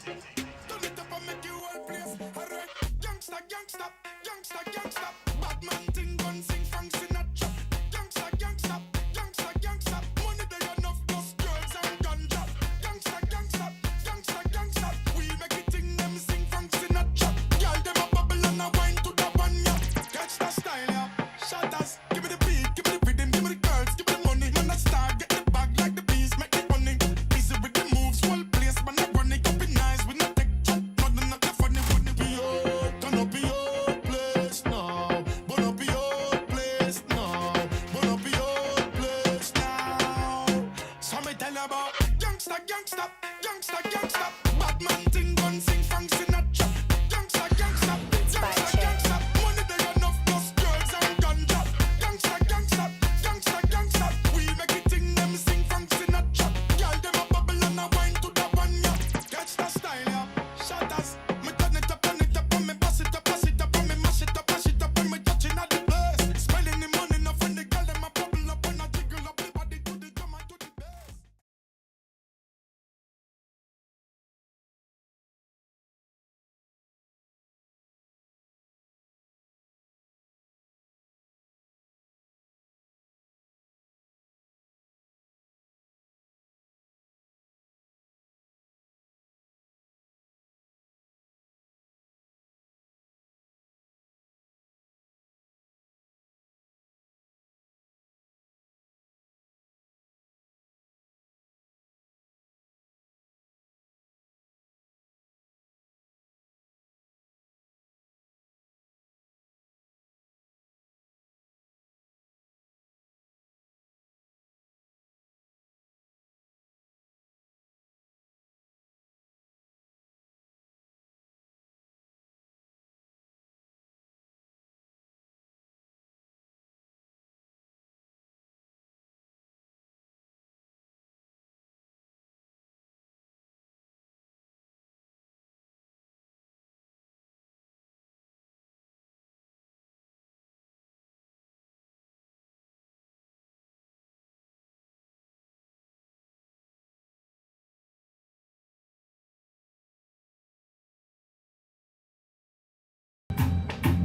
Turn it up and make you all place. Alright, youngster, youngster, youngster, youngster. Bad man thing gun sing Frank Sinatra. Youngster, youngster, youngster, youngster. Money they enough plus girls and ganja. Youngster, youngster, youngster, youngster. We make it thing them sing Frank Sinatra. Girl them a bubble and a wine to the one ya. Catch the style ya. Shatters, give me the beat, give me the rhythm, give me the girls, give me the money. Man a star, get the bag like the bees, make the money. Busy with the moves, whole place, man a run it up in nice. We not take chat, nothing not the funny. Wouldn't be old, turn up your place now. Burn up your place now. Burn up your place now. So me tell you about youngster, youngster, youngster, youngster. Bad man thing gun sing Frank Sinatra. Youngster, youngster, youngster, youngster. Money they enough plus girls and ganja. Youngster, youngster, youngster, youngster. We make it thing them sing Frank Sinatra. Girl them a bubble and a wine to the one ya. Catch the style ya. Shatters. Me turn it up and me bust it up and me mash it up and me touching at the place. Spending the money enough when the girl them a bubble up and a jiggle up the body to the drum and to the bass.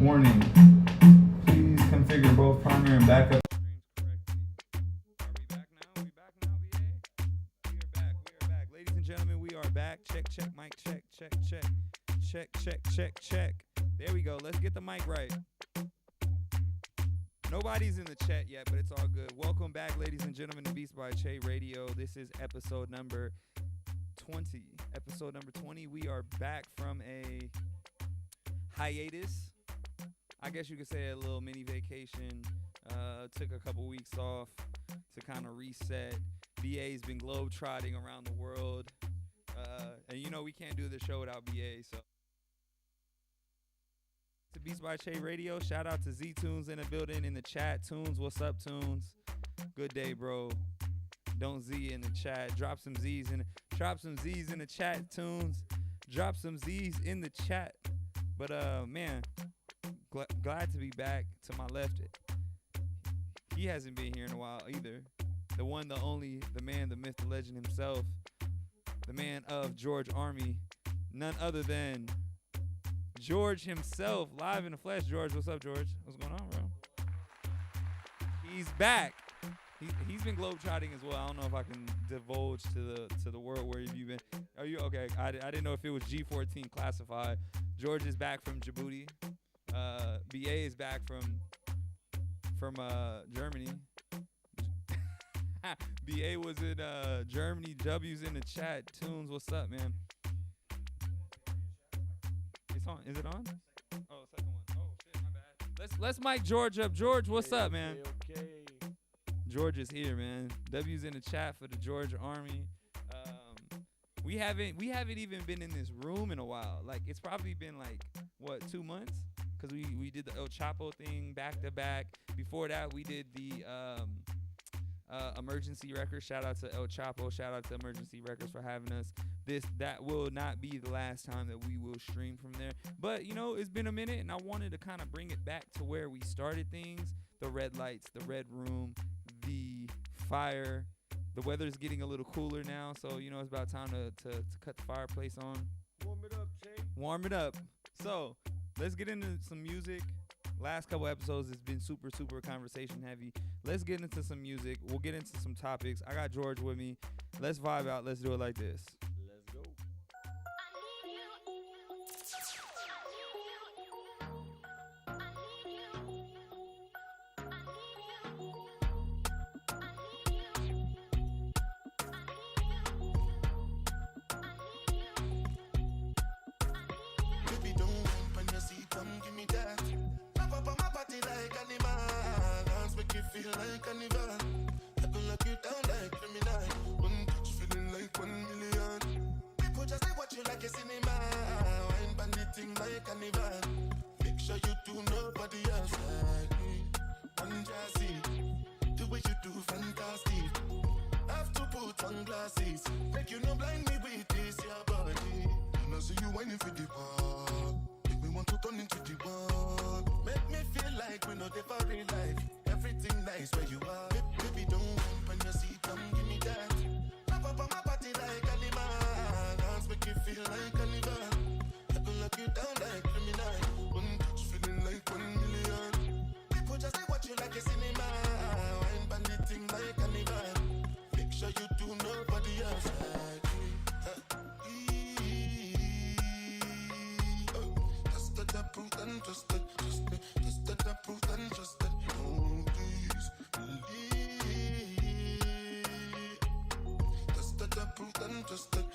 Warning. Please configure both primary and backup streams correctly. Are we back now? We back now, VA? We are back. Ladies and gentlemen, we are back. Check, mic, check. Check. There we go. Let's get the mic right. Nobody's in the chat yet, but it's all good. Welcome back, ladies and gentlemen, to Beats by Che Radio. This is episode number 20. Episode number 20. We are back from a hiatus. I guess you could say a little mini vacation. Took a couple weeks off to kind of reset. BA's been globe-trotting around the world. And you know we can't do the show without BA, so. To Beats by Che Radio. Shout out to Z-Tunes in the building, in the chat. Tunes, what's up, Tunes? Good day, bro. Don't Z in the chat. Drop some Z's in the chat, Tunes. Drop some Z's in the chat. But man, glad to be back. To my left, he hasn't been here in a while either. The one, the only, the man, the myth, the legend himself, the man of George Army, none other than George himself, live in the flesh. George, what's up, George? What's going on, bro? He's back. He's been globetrotting as well. I don't know if I can divulge to the world where have you been. Are you okay? I didn't know if it was G14 classified. George is back from Djibouti. BA is back from Germany. BA was in Germany. W's in the chat. Tunes, what's up, man? It's on. Is it on? Oh, second one. Oh shit, my bad. Let's mic George up. George, what's up, man? Okay. George is here, man. W's in the chat for the George Army. We haven't even been in this room in a while. Like it's probably been like 2 months? Because we did the El Chapo thing back to back. Before that, we did the Emergency Records. Shout out to El Chapo. Shout out to Emergency Records for having us. That will not be the last time that we will stream from there. But you know, it's been a minute, and I wanted to kind of bring it back to where we started things. The red lights, the red room, the fire. The weather's getting a little cooler now, so you know it's about time to cut the fireplace on. Warm it up, Jay. Warm it up. So let's get into some music. Last couple episodes has been super conversation heavy. Let's get into some music. We'll get into some topics. I got George with me. Let's vibe out. Let's do it like this. Let's go. Baby, don't open your seat, come give me that. Wrap up on my body like animal. Dance make you feel like carnival. I can lock you down like criminal. One touch feeling like 1,000,000. People just say what you like a cinema. Wine bandit thing like carnival. Make sure you do nobody else like me. One jazzy, the way you do fantastic. Have to put on glasses. Make you no blind me with this your body. And I see you whining for the bar. Make me want to turn into the one. Make me feel like we know the for real life. Everything nice where you are. Baby, don't open your seat, come give me that. Wrap up on my body like animal. Dance make you feel like carnival. I can lock you down like criminal. One touch feeling like 1,000,000. People just say what you like a cinema. Wine bandit thing like carnival. Make sure you do nobody else like me. Just that approved and trusted. Just that approved and trusted. Oh, please believe. Just that approved and trusted.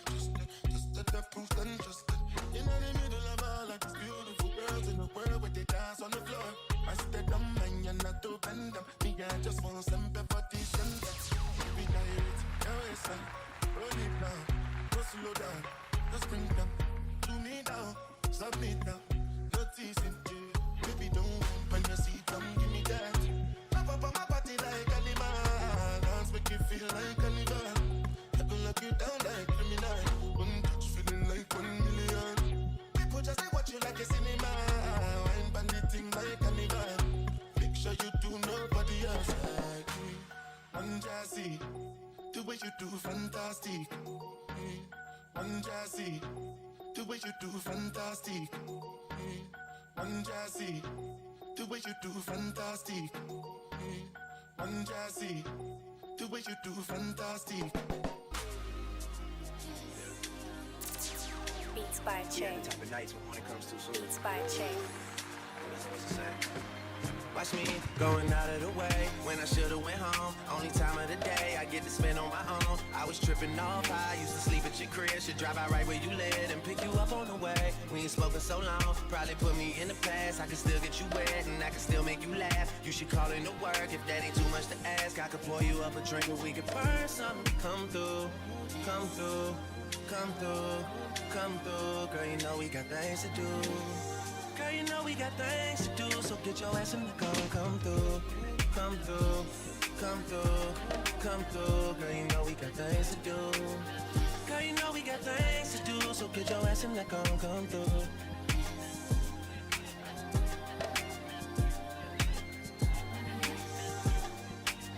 Just that approved and trusted. In the middle of all of these beautiful girls in the world where they dance on the floor. I stayed on mine, you're not to bend them. Me, I just want some pepper tea and that. Be direct, your waistline. Roll it down, go slow down. Just bring them to me down. Submit now, no teasing. Baby, don't open your seat, come give me that. Wrap up on my body like animal. Dance make you feel like carnival. I can lock you down like criminal. One touch feeling like 1,000,000. People just say what you like a cinema. Wine bandit thing like carnival. Make sure you do nobody else like me. One jazzy, the way you do fantastic. One jazzy, the way you do fantastic. One jazzy, the way you do fantastic. One jazzy, the way you do fantastic. Beats by Yeah, Che. the type of nights when it comes too soon. Beats by Che. What's to say? Watch me going out of the way when I should've went home. Only time of the day I get to spend on my own. I was tripping off, I used to sleep at your crib. Should drive out right where you live and pick you up on the way. We ain't spoken so long, probably put me in the past. I can still get you wet and I can still make you laugh. You should call in to work if that ain't too much to ask. I could pour you up a drink and we could burn something. Come through, come through, come through, come through. Girl, you know we got things to do. Girl, you know we got things to do, so get your ass in the car and come through, come through, come through, come through. Girl, you know we got things to do. Girl, you know we got things to do, so get your ass in the car and come through.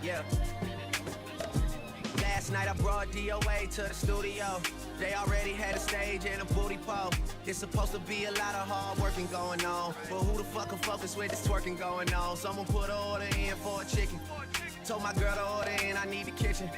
Yeah. Last night I brought DOA to the studio. They already had a stage and a booty pole. It's supposed to be a lot of hard working going on, but who the fuck can focus with this twerking going on? Someone put an order in for a chicken. Told my girl to order in, I need the kitchen.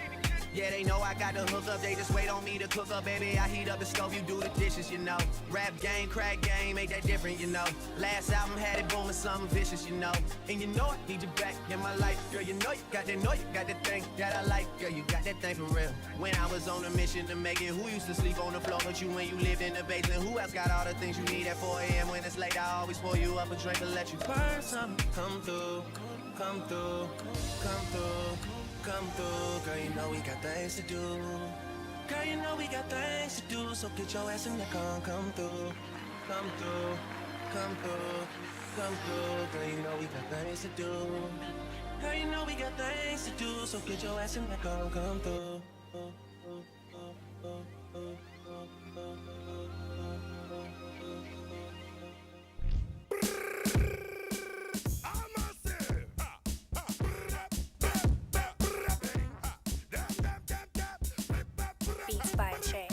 Yeah, they know I got the hook up, they just wait on me to cook up, baby. I heat up the stove, you do the dishes, you know. Rap game, crack game, ain't that different, you know. Last album had it booming, something vicious, you know. And you know I need you back in my life, girl. You know you got that thing that I like, girl. You got that thing for real. When I was on a mission to make it, who used to sleep on the floor but you when you lived in the basement? Who else got all the things you need at 4 a.m. when it's late? I always pour you up a drink and let you burn something. Come through, come through, come through. Come through, girl, you know we got things to do. Girl, you know we got things to do, so get your ass in the car, come through, come through, come through, come through. Girl, you know we got things to do. Girl, you know we got things to do, so get your ass in the car, come through. Beats by Che.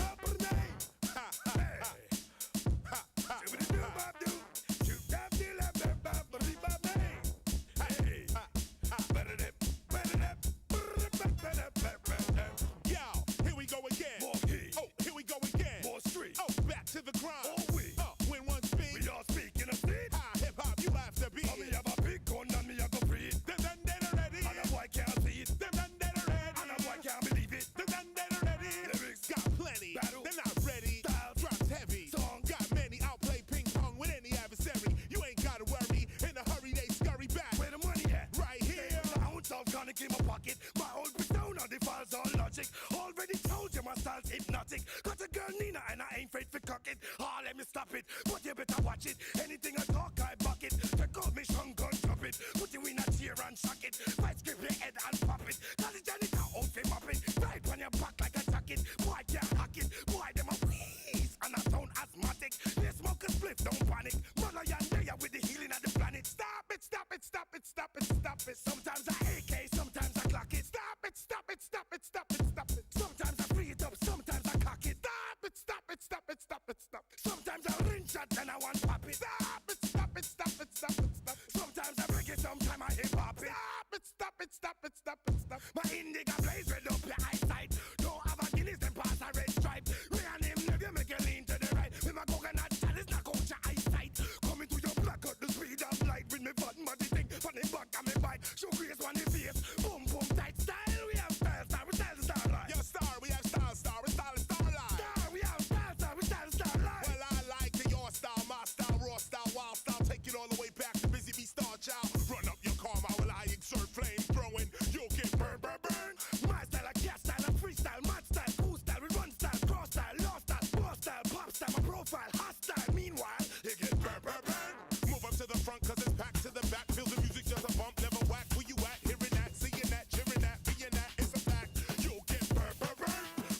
my style's hypnotic. Got a girl Nina and I ain't afraid to cock it. Oh, let me stop it, but you better watch it. Anything I talk, I buck it. Take out me shun gun, drop it. Put you in a chair and shock it. Fight skip your head and pop it. Call it janitor, outfit mop it. Right on your back like a jacket. Boy, can't hack it. Boy, them a wheeze. And I sound asthmatic. They smoke a split, don't panic. Mother Yandaya with the healing of the planet. Stop it, stop it, stop it, stop it, stop it. Sometimes I AK, sometimes I clock it. Stop it, stop it, stop it, stop it, stop it. Sometimes I free it up, sometimes I cock it. Stop it, stop it, stop it, stop it, stop it. Sometimes I ring shot and I want pop it. Stop it, stop it, stop it, stop it, stop it. Sometimes I break it, sometimes I hip hop it. Stop it, stop it, stop it, stop it, stop it. My indica blaze red up your eyesight. Don't have a Guinness, then pass a red stripe. Ray and him never make you lean to the right. With my coconut chalice, knock out your eyesight. Coming to your black out the speed of light. With me fat muddy thing, funny back on me bike. Show grace on the face, boom boom tight style. We have style, star, we style, star line. Yo, star, we have style, star, we style, star line. Star, we have style, star, we style, star line. Well, I like the your style, my style, raw style, wild style. Take it all the way back to busy bee star child. Run up your karma while I exert flame throwing. You'll get burn, burn, burn. My style, a cat style, a freestyle, mad style, cool style, we run style, cross style, law style, boss style, pop style, my profile, hostile. Meanwhile, it gets burn, burn, burn. Move up to the front, cause it's packed to the back. Feel the music just a bump, never whack. Where you at? Hearing that, seeing that, cheering that, being that, it's a fact. You'll get burn, burn, burn.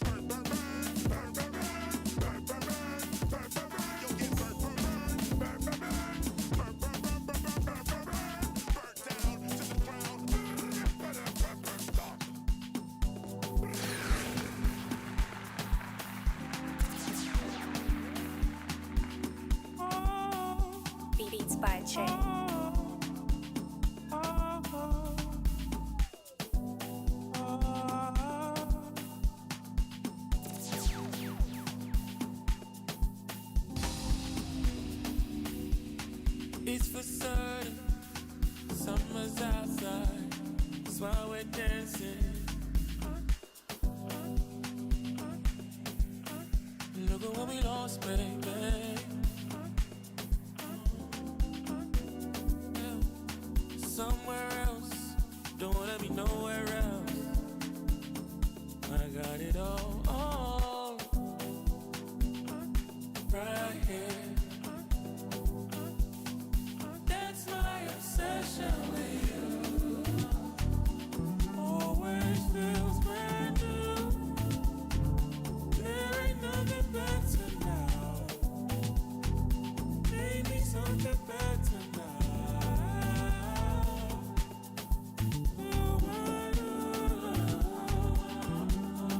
Burn, burn, burn. Burn, burn, burn. Burn, burn, burn. Burn, burn, burn. You'll get burn, burn, burn. Burn, burn, burn. Burn, burn, burn, burn, burn, burn, burn, burn. Burn down to the ground. Burn, burn, burn, burn, stop. Beats by Che. It's for certain, summer's outside, that's why we're dancing. Look at what we lost, baby. Somewhere else, don't wanna be nowhere else. I got it all right here. That's my obsession with you. Always feels brand new. There ain't nothing better now. Maybe something better now.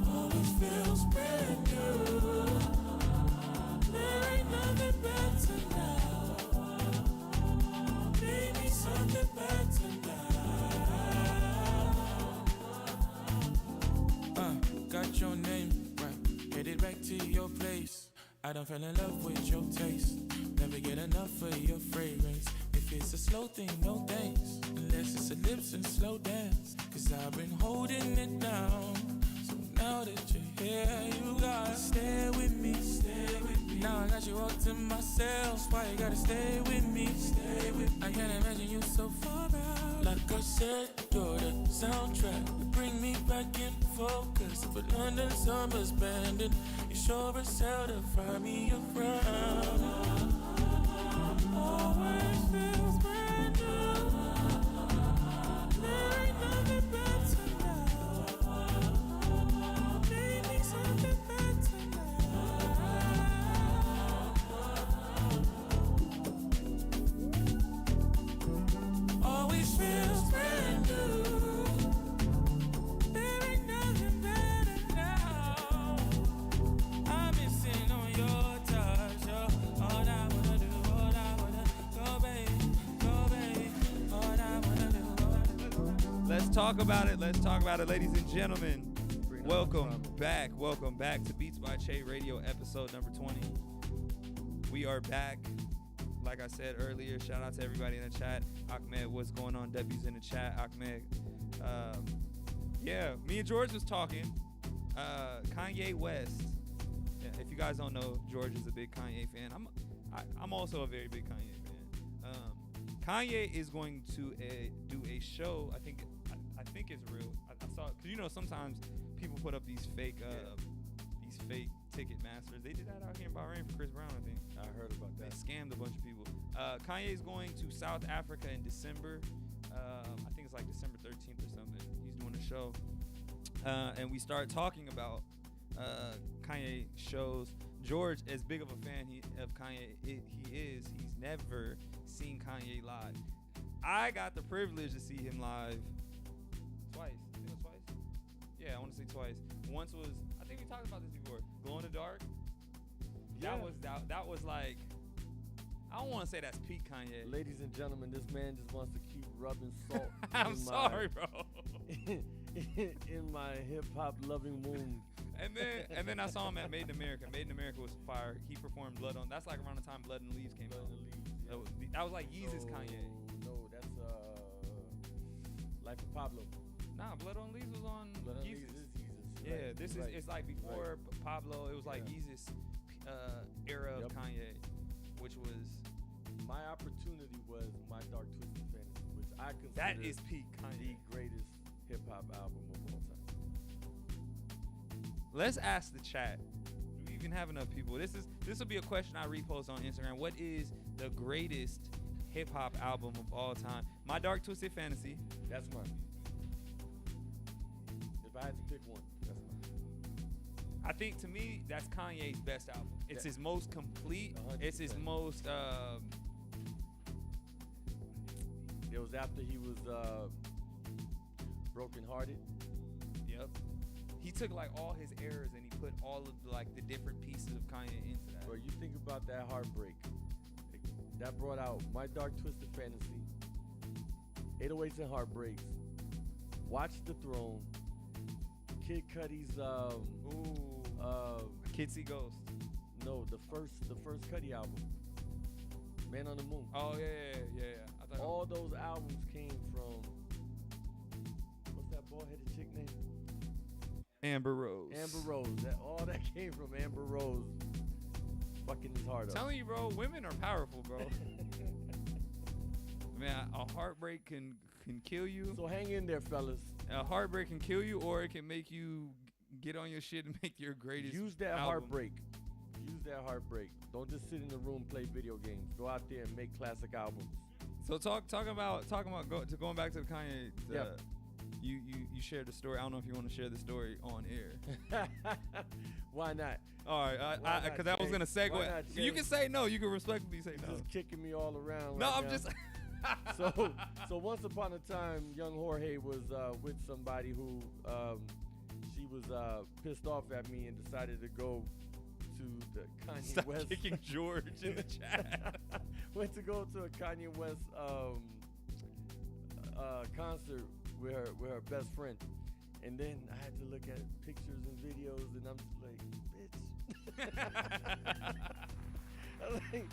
Always feels brand new. There ain't nothing better now. Maybe something better now. Got your name right, headed back to your place. I done fell in love with your taste. Never get enough of your fragrance. If it's a slow thing, no thanks. Unless it's a lips and slow dance. Cause I've been holding it down. So now that you're here, you gotta stay with me. Stay with me. Now I got you all to myself. Why you gotta stay with me? Stay with me. I can't imagine you so far out. Like I said, you're the soundtrack. Bring me back in focus. For London summer's bandit, you sure as hell to fly me around. Always feels brand new. There ain't nothing better now. Maybe something better now. Always feels brand new. There ain't nothing better now. I'm missing on your touch, yo. All I wanna do, go baby, all I wanna do. Let's talk about it. Let's talk about it, ladies and gentlemen. Welcome back to Beats by Che Radio, episode number 20. We are back. Like I said earlier, shout out to everybody in the chat. Ahmed, what's going on? W's in the chat. Ahmed. Yeah, me and George was talking. Kanye West. Yeah, if you guys don't know, George is a big Kanye fan. I'm also a very big Kanye fan. Kanye is going to do a show. I think it's real. I saw, because sometimes people put up these fake these fake ticket masters. They did that out here in Bahrain for Chris Brown, I think. I heard about They that. scammed a bunch of people. Kanye's going to South Africa in December. I think it's like December 13th or something. He's doing a show. And we start talking about Kanye shows. George, as big of a fan of Kanye he is, he's never seen Kanye live. I got the privilege to see him live twice. I think it was twice. Yeah, I want to say twice. Once was, I think we talked about this before, Glow in the Dark. Yeah. That was like, I don't want to say that's peak Kanye. Ladies and gentlemen, this man just wants to keep rubbing salt. I'm sorry, bro. in my hip hop loving womb. And then I saw him at Made in America. Made in America was fire. He performed Blood on. That's like around the time Blood and Leaves came out. That was like Yeezus Kanye. No, that's Life of Pablo. Nah, Blood on Leaves was on Blood on Yeezus. Leaves is Yeezus. Yeah, Right, this is right. it's like before Pablo. It was like Yeah. Yeezus era of Yep. Kanye, which was My opportunity was My Dark Twisted Fantasy, which I consider that is peak the Kanye. greatest hip hop album of all time. Let's ask the chat. Do we even have enough people? This will be a question I repost on Instagram. What is the greatest hip hop album of all time? My Dark Twisted Fantasy. That's mine. If I had to pick one, that's mine. I think to me that's Kanye's best album. It's Yeah. his most complete. 100%. It's his most. It was after he was brokenhearted. Yep. He took like all his errors and he put all of like the different pieces of Kanye into that. Bro, you think about that heartbreak. That brought out My Dark Twisted Fantasy, 808s and Heartbreaks, Watch the Throne, Kid Cudi's Kids See Ghost. no, the first Cudi album, Man on the Moon. Oh yeah. I thought All those albums came from, what's that bald-headed chick name? Amber Rose. Amber Rose. All that came from Amber Rose fucking his heart I'm up. telling you, bro, women are powerful, bro. Man, a heartbreak can kill you. So hang in there, fellas. A heartbreak can kill you, or it can make you get on your shit and make your greatest. Use that album. heartbreak. Use that heartbreak. Don't just sit in the room play video games. Go out there and make classic albums. So talking about going back to the Kanye. Yeah. You shared the story. I don't know if you want to share the story on air. Why not? All right, Why not, because I was Jay? gonna segue. Why not, You Jay? can say no. You can respectfully say You're no. just kicking me all around. No, right I'm now. just. So once upon a time, young Jorge was with somebody who she was pissed off at me and decided to go to the Kanye Stop West. kicking George in the chat. Went to go to a Kanye West concert with her best friend, and then I had to look at pictures and videos, and I'm just like, bitch. I'm like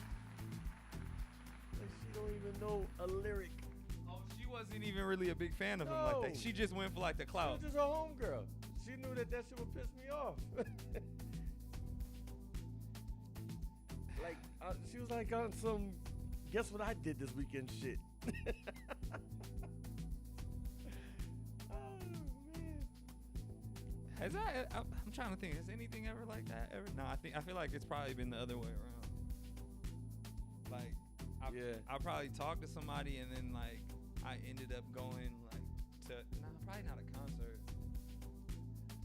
she don't even know a lyric. Oh, she wasn't even really a big fan of him like that. No. She just went for like the She clout. was just a homegirl. She knew that shit would piss me off. Like she was like on some guess what I did this weekend shit. Oh man. Has that? I'm trying to think. Has anything ever like that ever? No, I feel like it's probably been the other way around. Like, I probably talked to somebody and then like I ended up going like to probably not a concert.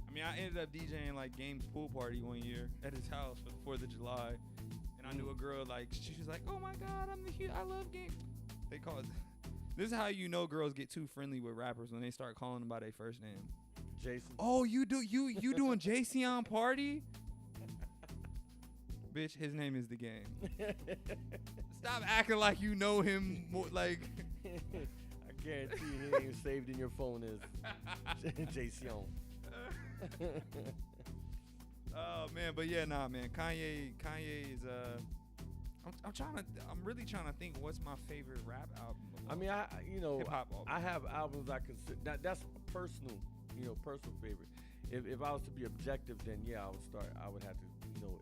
I mean, I ended up DJing like Game's pool party one year at his house for the 4th of July, and I knew a girl like she was like, "Oh my God, I love Game." They call it. This is how you know girls get too friendly with rappers when they start calling them by their first name. Jason. Oh, you doing JCon party? Bitch, his name is The Game. Stop acting like you know him more, like. I guarantee he ain't saved in your phone as Jason. Oh man, but yeah, nah, man. Kanye is I'm really trying to think what's my favorite rap album. I mean, hip-hop album. I have albums I consider that's a personal favorite. If I was to be objective, then yeah, I would have to,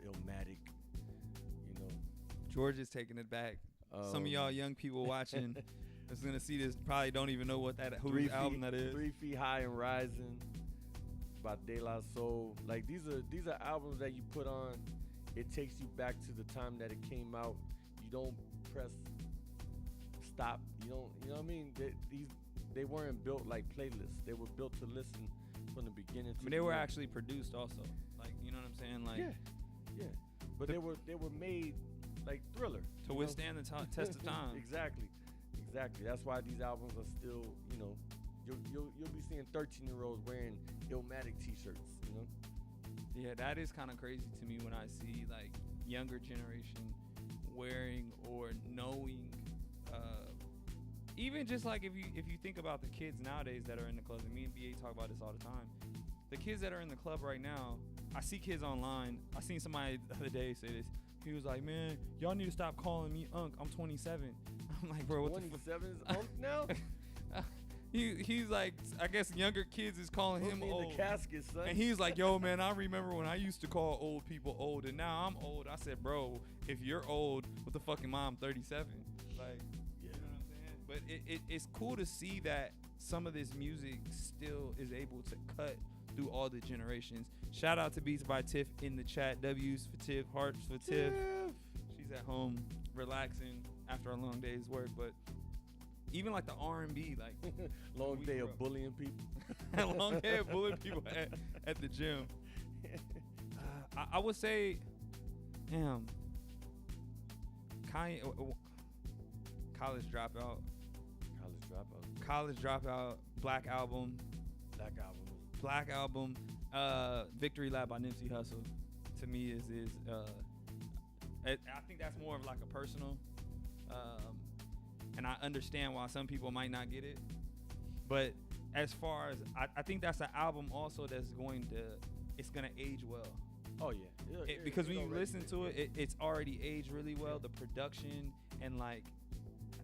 Illmatic, George is taking it back. Some of y'all young people watching is gonna see this probably don't even know whose album that is. 3 Feet High and Rising about De La Soul. Like these are albums that you put on. It takes you back to the time that it came out. You don't press stop. You know what I mean? They weren't built like playlists. They were built to listen from the beginning to But they were actually produced also. Like, you know what I'm saying? Like, yeah. But they were made like Thriller to withstand the test of time. Exactly. That's why these albums are still, you know, you'll be seeing 13-year-olds wearing Illmatic T-shirts, you know. Yeah, that is kind of crazy to me when I see like younger generation wearing or knowing. Even just like if you think about the kids nowadays that are in the clubs, and me and BA talk about this all the time. The kids that are in the club right now, I see kids online. I seen somebody the other day say this. He was like, "Man, y'all need to stop calling me Unc. I'm 27." I'm like, "Bro, what 27 is Unc now?" He's like, I guess younger kids is calling him me old. in the casket, son. And he's like, "Yo, man, I remember when I used to call old people old, and now I'm old." I said, "Bro, if you're old, what the fuck am I? I'm 37." Like, you know what I'm saying? But it's cool to see that some of this music still is able to cut through all the generations. Shout out to Beats by Tiff in the chat. W's for Tiff, hearts for Tiff. She's at home relaxing after a long day's work. But even like the R&B, like long day of bullying people. long day of bullying people at the gym. I would say, damn, Kanye, College Dropout. Black Album. Victory Lap by Nipsey Hussle. To me is I think that's more of like a personal. And I understand why some people might not get it. But as far as I think that's an album also that's it's gonna age well. Oh yeah. Because when you listen to it's already aged really well. The production and like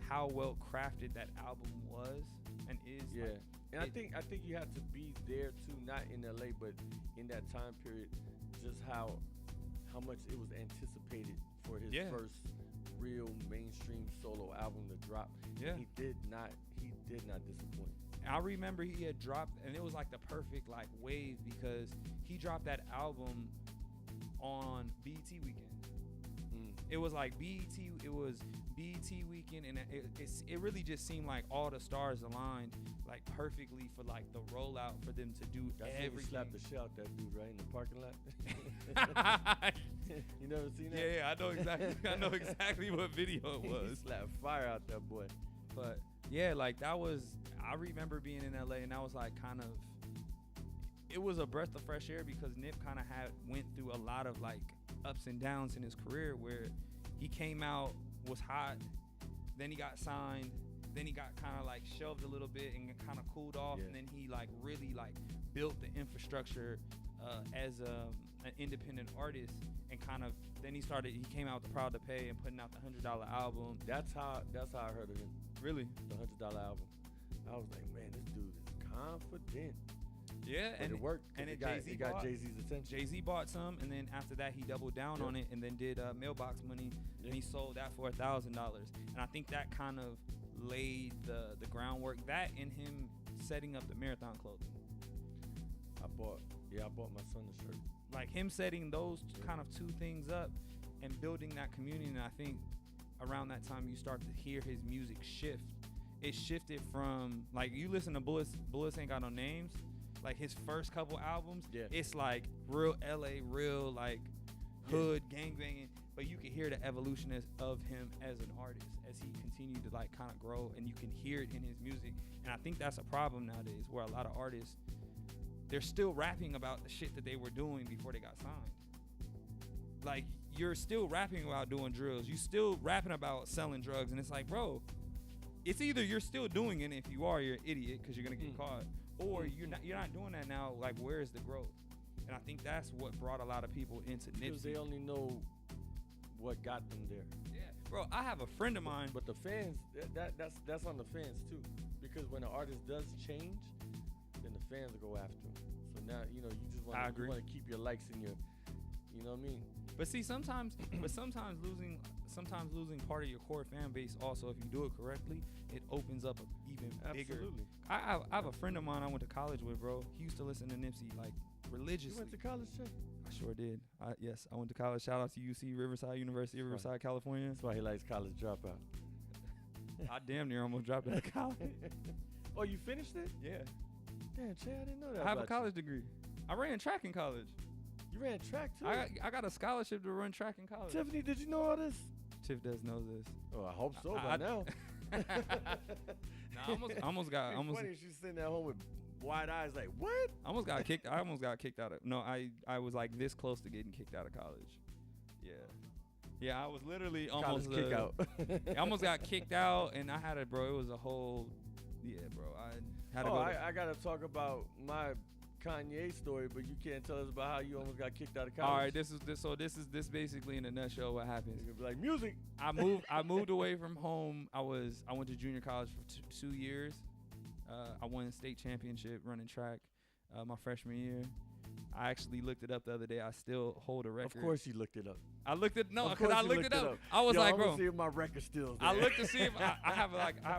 how well crafted that album was and is. Yeah. Like, and I think you have to be there too, not in LA, but in that time period, just how much it was anticipated for his first real mainstream solo album to drop. Yeah. And he did not disappoint. I remember he had dropped, and it was like the perfect like wave because he dropped that album on BET weekend. It was like BET weekend, and it really just seemed like all the stars aligned like perfectly for like the rollout for them to do everything. He slapped the shit out that dude right in the parking lot. You never seen that? Yeah, I know exactly what video it was. He slapped fire out that boy. But yeah, like I remember being in LA, and that was like it was a breath of fresh air because Nip kind of went through a lot of like ups and downs in his career where he came out, was hot, then he got signed, then he got kind of like shelved a little bit and kind of cooled off, and then he like really like built the infrastructure as an independent artist, and kind of then he came out with the Proud to Pay and putting out the $100 album. That's how I heard of him. Really? The $100 album. I was like, man, this dude is confident. Yeah, but it worked. And it got Jay-Z's attention. Jay-Z bought some, and then after that, he doubled down on it, and then did Mailbox Money, and he sold that for $1,000. And I think that kind of laid the groundwork. That and him setting up the Marathon clothing. I bought my son a shirt. Like him setting those kind of two things up and building that community. And I think around that time, you start to hear his music shift. It shifted from like you listen to Bullets Ain't Got No Names. Like his first couple albums, it's like real LA, real like hood gangbanging, but you can hear the evolution of him as an artist as he continued to like kind of grow, and you can hear it in his music. And I think that's a problem nowadays where a lot of artists, they're still rapping about the shit that they were doing before they got signed. Like you're still rapping about doing drills, you still rapping about selling drugs, and it's like, bro, it's either you're still doing it, and if you are, you're an idiot because you're gonna get caught. Or you're not doing that now. Like, where is the growth? And I think that's what brought a lot of people into Nipsey. Because they only know what got them there. Yeah, bro. I have a friend of mine. But the fans, that's on the fans too. Because when an artist does change, then the fans will go after him. So now you just want to keep your likes in your, you know what I mean? But see, sometimes losing part of your core fan base also, if you do it correctly, it opens up an even bigger. Absolutely. I have a friend of mine I went to college with, bro. He used to listen to Nipsey like religiously. You went to college, Che? I sure did. Yes, I went to college. Shout out to UC Riverside University, of Riverside, California. That's why he likes college dropout. I damn near almost dropped out of college. Oh, you finished it? Yeah. Damn, Che, I didn't know that. I have a about college degree. I ran track in college. You ran track too? I got a scholarship to run track in college. Tiffany, did you know all this? Tiff does know this. Oh, I hope so I- by now. Nah, I almost got Funny, she's sitting at home with wide eyes like, what? I almost got kicked out of. No, I was like this close to getting kicked out of college. Yeah, I was literally almost College kick out. I almost got kicked out, and I had it, bro. It was a whole, bro. I had to go. I got to talk about my Kanye story, but you can't tell us about how you almost got kicked out of college. All right, this is basically in a nutshell what happens. You're gonna be like, music. I moved away from home. I went to junior college for 2 years. I won a state championship running track my freshman year. I actually looked it up the other day. I still hold a record. Of course you looked it up. I looked it Of because course I you looked it up. I was Yo, like, I'm bro. gonna see if my record still there. I looked to see if I have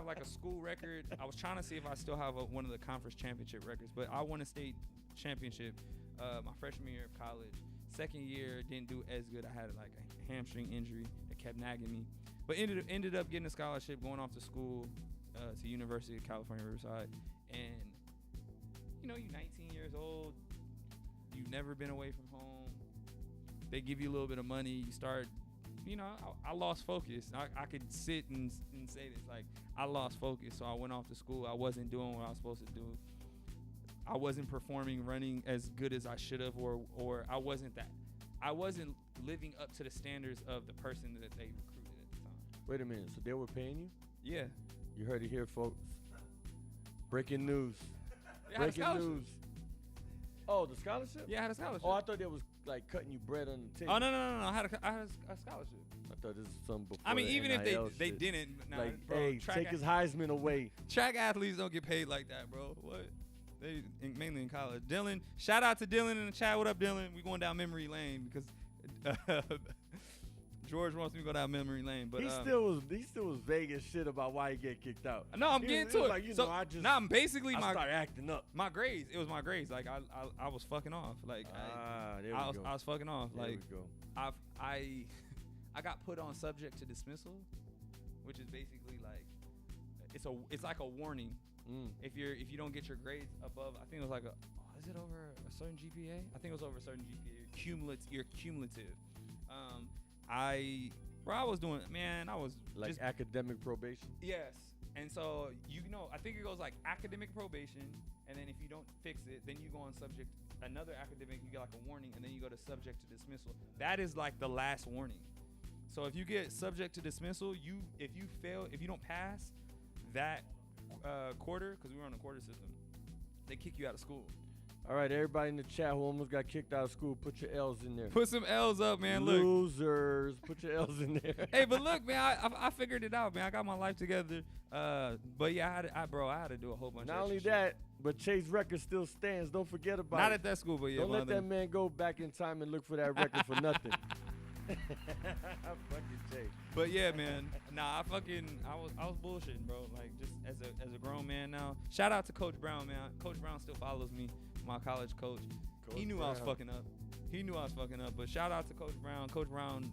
like a school record. I was trying to see if I still have one of the conference championship records, but I won a state championship my freshman year of college. Second year didn't do as good. I had like a hamstring injury that kept nagging me, but ended up getting a scholarship going off to school to University of California Riverside. And you're 19 years old. You've never been away from home. They give you a little bit of money. You start, I lost focus. I could sit and say this, like, I lost focus. So I went off to school. I wasn't doing what I was supposed to do. I wasn't performing, running as good as I should have, or I wasn't living up to the standards of the person that they recruited at the time. Wait a minute. So they were paying you? Yeah. You heard it here, folks. Breaking news. Yeah, I had a Breaking scholarship. news. Oh, the scholarship? Yeah, I had a scholarship. Oh, I thought they was like cutting you bread on the table. Oh, no. I had a scholarship. I thought this was something before. I mean, the even if NIL they shit. didn't, nah, Like, bro, hey, take his Heisman away. track athletes don't get paid like that, bro. What? They mainly in college. Dylan, shout out to Dylan in the chat. What up, Dylan? We going down memory lane because George wants me to go down memory lane, but he still was vague as shit about why he get kicked out. no, I'm He getting was to it. like, so, I'm basically I my started acting up. my grades. It was my grades. Like I was fucking off. Like There we I go. was fucking off. There Like we go. I got put on subject to dismissal, which is basically like it's like a warning. If you don't get your grades above, I think it was like is it over a certain GPA? I think it was over a certain GPA. You're cumulative. I was doing, man, I was Like just, academic probation. yes. And so I think it goes like academic probation, and then if you don't fix it, then you go on subject another academic, you get like a warning, and then you go to subject to dismissal. That is like the last warning. So if you get subject to dismissal, if you don't pass that quarter, because we were on a quarter system, they kick you out of school. All right, everybody in the chat who almost got kicked out of school, put your L's in there. Put some L's up, man. Look. Losers, put your L's in there. Hey, but look, man, I figured it out, man. I got my life together. But yeah, I had to do a whole bunch. Not of only extra that, but Chase's record still stands. Don't forget about Not it. at that school, but yeah. Don't let other- that man go back in time and look for that record for nothing. Fucking Chase. But yeah, man. Nah, I was bullshitting, bro. Like just as a grown man now. Shout out to Coach Brown, man. Coach Brown still follows me, my college coach. He knew I was fucking up. But shout out to Coach Brown. Coach Brown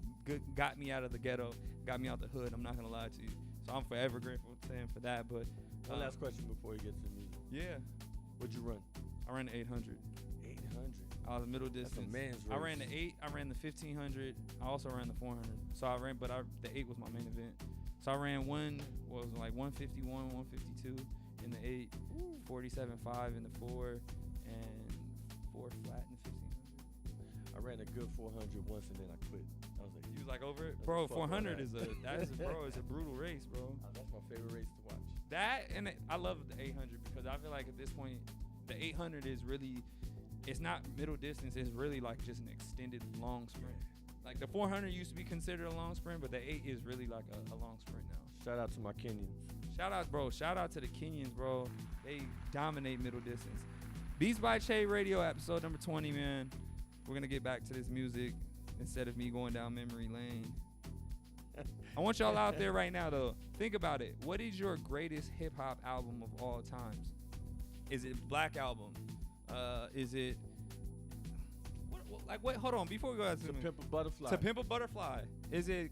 got me out of the ghetto, got me out the hood. I'm not gonna lie to you. So I'm forever grateful to him for that. But One last question before you get to the music. yeah, What'd you run? I ran the 800. 800. I was middle That's distance. a man's I race. ran the 8. I ran the 1500. I also ran the 400. So the 8 was my main event. So I ran 151, 152 in the 8, 47.5 in the 4, and 4 flat in the 1500. I ran a good 400 once and then I quit. I was like, You was like over it, That's bro. the fuck 400 all is it's a brutal race, bro. that's my favorite race to watch. That and I love the 800 because I feel like at this point, the 800 is really, it's not middle distance. It's really like just an extended long sprint. Like the 400 used to be considered a long sprint, but the 8 is really like a long sprint now. Shout out to my Kenyans. Shout out, bro. Shout out to the Kenyans, bro. They dominate middle distance. Beats by Che Radio, episode number 20, man. We're gonna get back to this music instead of me going down memory lane. I want y'all out there right now, though. Think about it. What is your greatest hip hop album of all times? Is it Black Album? Is it Like, wait, hold on. Before we go To Pimp a Butterfly. To Pimp a Butterfly. Is it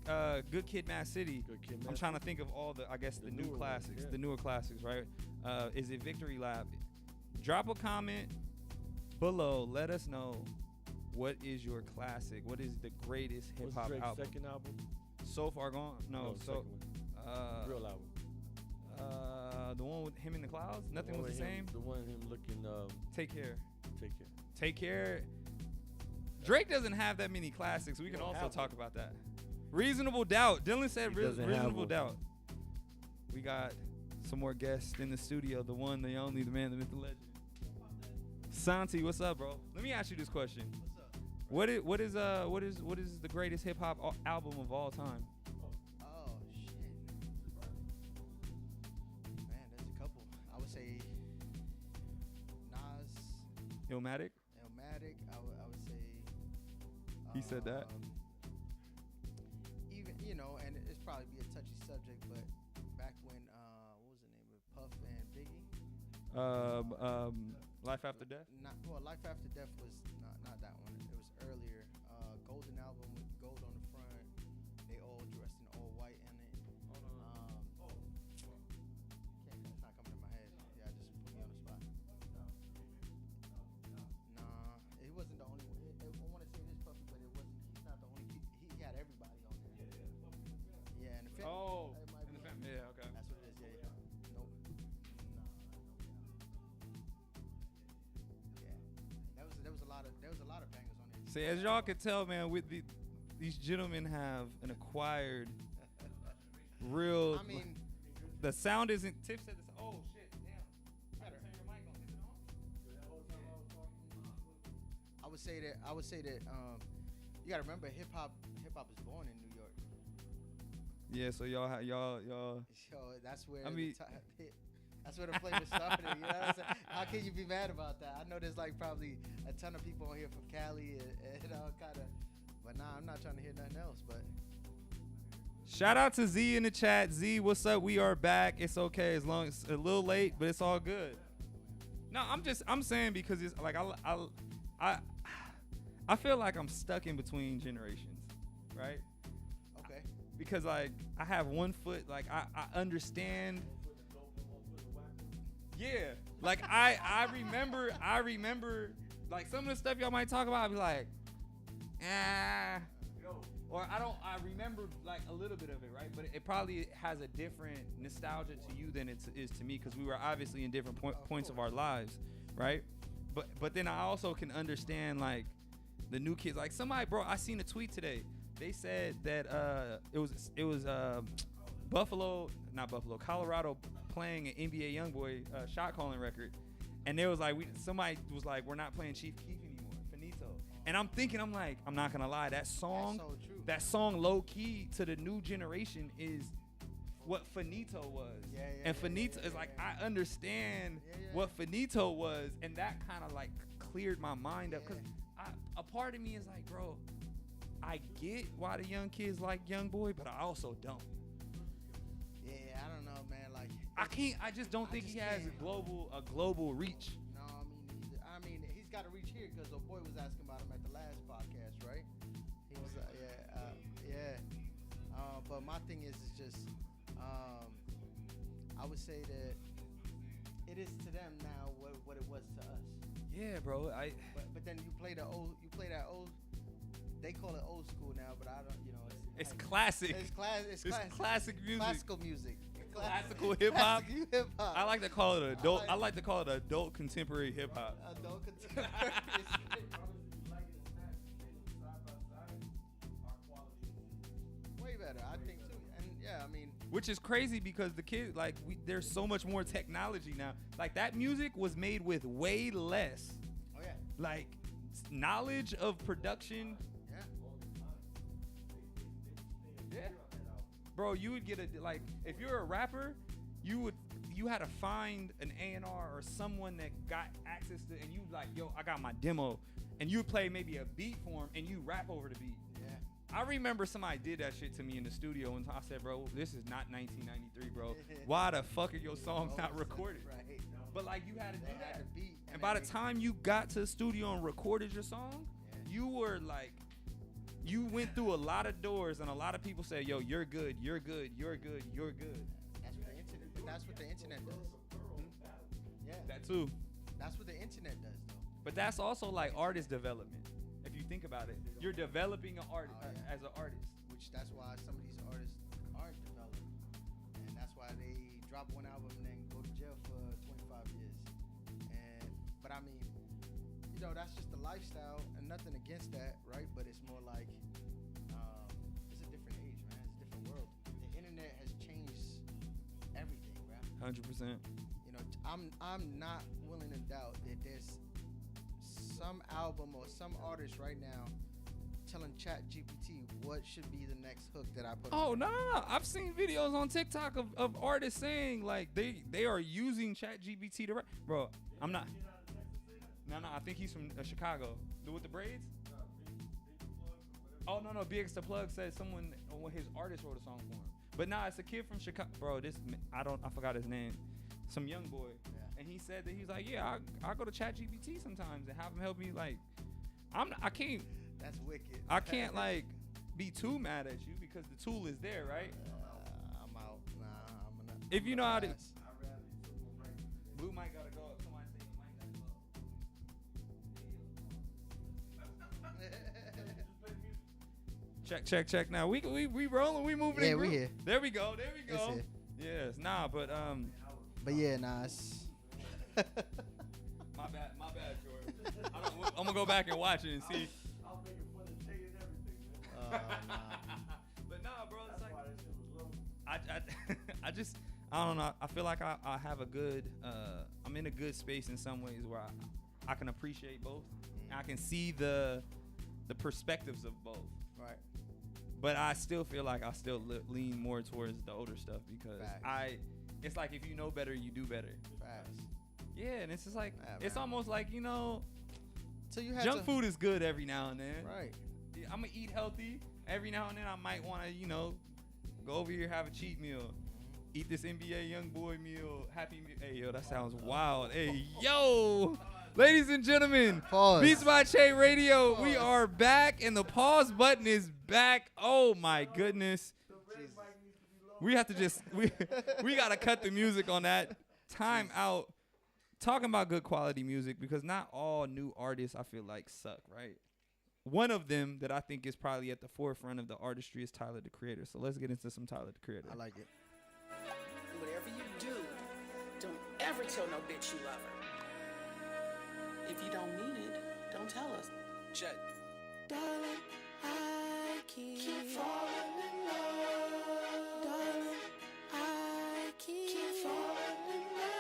Good Kid, Mad City? Good Kid, I'm Mad trying to City. think of all the, I guess, the new newer ones, classics, yeah. the newer classics, right? Is it Victory Lap? Drop a comment below. Let us know what is your classic. What is the greatest hip What's hop Drake's album? second album? So Far Gone? No, the so second one. Real album. the one with him in the clouds. Nothing one was the with same. him, the one him looking. Take care. Take care. Take care. Drake doesn't have that many classics. We can don't also have talk about that. Reasonable Doubt. Dylan said He doesn't have Reasonable one. Doubt. We got some more guests in the studio. The one, the only, the man, the myth, the legend. Santi, what's up, bro? Let me ask you this question. What is the greatest hip hop album of all time? Oh shit, man, there's a couple. I would say Nas, Illmatic? Illmatic. I would say. He said that. Even and it's probably be a touchy subject, but back when what was the name of it? Puff and Biggie? Life After Death? Life After Death was not that one. It was earlier. Golden album with gold on the front. They all dressed in all white in it. It's not coming to my head. Yeah, just put me on the spot. Nah, it wasn't the only one. I want to say this Puffy, but it wasn't. He's not the only. He had everybody on there. Yeah, and the Fam. Oh, it might in the be- Fam- yeah, okay. That's what it is. Yeah. Nope. Yeah. There was a lot of bangers on there. See, as y'all can tell, man, with these gentlemen have an acquired real. I mean, the sound isn't. Tiff said this. Oh shit! Damn. Better. Turn your mic on. Is it on? I would say that you gotta remember hip hop is born in New York. Yeah. So y'all. So that's where I mean- that's where the flavor started. You know what I'm saying? How can you be mad about that? I know there's like probably a ton of people on here from Cali and all kind of, but nah, I'm not trying to hear nothing else. But Shout out to Z in the chat. Z, what's up? We are back. It's okay as long as it's a little late, but it's all good. No, I'm saying because it's like I feel like I'm stuck in between generations, right? okay, Because like I have one foot, like I understand. Yeah, like I remember like some of the stuff y'all might talk about. I'd be like, or I remember like a little bit of it, right? But it probably has a different nostalgia to you than it is to me because we were obviously in different points of our lives, right? But then I also can understand like the new kids. Like somebody, bro, I seen a tweet today. They said that it was Colorado playing an NBA YoungBoy shot calling record, and there was like somebody was like, we're not playing Chief Keef anymore, finito. And I'm thinking, I'm like, I'm not gonna lie, that song, that's so true. that song low key to the new generation is what finito was. Yeah, and finito is like, I understand what finito was, and that kind of like cleared my mind up because a part of me is like, bro, I get why the young kids like YoungBoy, but I also don't. Yeah, I don't know, man. Like I just don't think he has a global reach. No, me neither. I mean, he's got to reach here because the boy was asking about him at the last podcast, right? He was, but my thing is just, I would say that it is to them now what it was to us. Yeah, bro. But then you play that old. They call it old school now, but I don't. It's classic. It's classic music. Classical music. Classical hip hop. Classical hip hop. I like to call it adult. I like to call it adult contemporary hip hop. Adult contemporary. Way better, I think too. And yeah, I mean, Which is crazy because the kids, like, there's so much more technology now. Like, that music was made with way less, oh yeah, like, knowledge of production. yeah. Yeah. Bro, you would get like, if you're a rapper, you had to find an A&R or someone that got access to, and you like, yo, I got my demo, and you play maybe a beat for him, and you rap over the beat. Yeah. I remember somebody did that shit to me in the studio, and I said, bro, this is not 1993, bro. Why the fuck are your songs not recorded? Right. But like, you had to do They had that. to beat. And by the then time you got to the studio and recorded your song, you were like, you went through a lot of doors, and a lot of people say, yo, you're good, you're good, you're good, you're good. That's what the internet does. Yeah. That too. That's what the internet does, though. But that's also like artist development. If you think about it, you're developing an art as an artist. Which that's why some of these artists aren't developed, and that's why they drop one album and then go to jail for 25 years. But I mean, you know, that's just the lifestyle, and nothing against that, right? But it's more like it's a different age, man. It's a different world. The internet has changed everything, bro. 100%. You know, I'm not willing to doubt that there's some album or some artist right now telling ChatGPT what should be the next hook that I put. Oh, no. I've seen videos on TikTok of artists saying like they are using ChatGPT to rap. Bro, I'm not. No, I think he's from Chicago. With the braids? Oh, no. BX the Plug said someone, his artist wrote a song for him. But nah, it's a kid from Chicago. Bro, I forgot his name. Some young boy. Yeah. And he said that he's like, yeah, I go to ChatGPT sometimes and have him help me. Like, I can't. That's wicked. I can't like be too mad at you because the tool is there, right? I'm out. Nah, I'm gonna. If you know how to. pass. Blue mic gotta go up. Somebody say your mic gotta go up. Check. Now we rolling. We moving. Yeah, in we group. here. There we go. It's here. Yes. Nah, but But yeah, nah. It's My bad, George. I'm gonna go back and watch it and see. I'll make it fun of Tay and everything, man. But nah, bro, it's like I don't know. I feel like I have a good I'm in a good space in some ways where I can appreciate both. And I can see the perspectives of both. right. But I still feel like I still lean more towards the older stuff because Facts. it's like if you know better, you do better. Fast. Yeah, and it's just like Yeah, it's man. almost like, you know, So you had junk to, food is good every now and then. Right. I'm gonna eat healthy. Every now and then I might want to, you know, go over here, have a cheat meal. Eat this NBA young boy meal, happy meal. Hey, yo, that sounds wild. Hey, yo, ladies and gentlemen, Pause. Beats by Che Radio. We are back, and the pause button is back. Oh my goodness. We have to just we gotta cut the music on that. Time out. Talking about good quality music because not all new artists I feel like suck, right? One of them that I think is probably at the forefront of the artistry is Tyler the Creator. So let's get into some Tyler the Creator. I like it. Whatever you do, don't ever tell no bitch you love her. If you don't mean it, don't tell us. Jet. Darling, I keep falling in love. Darling, I keep falling in love.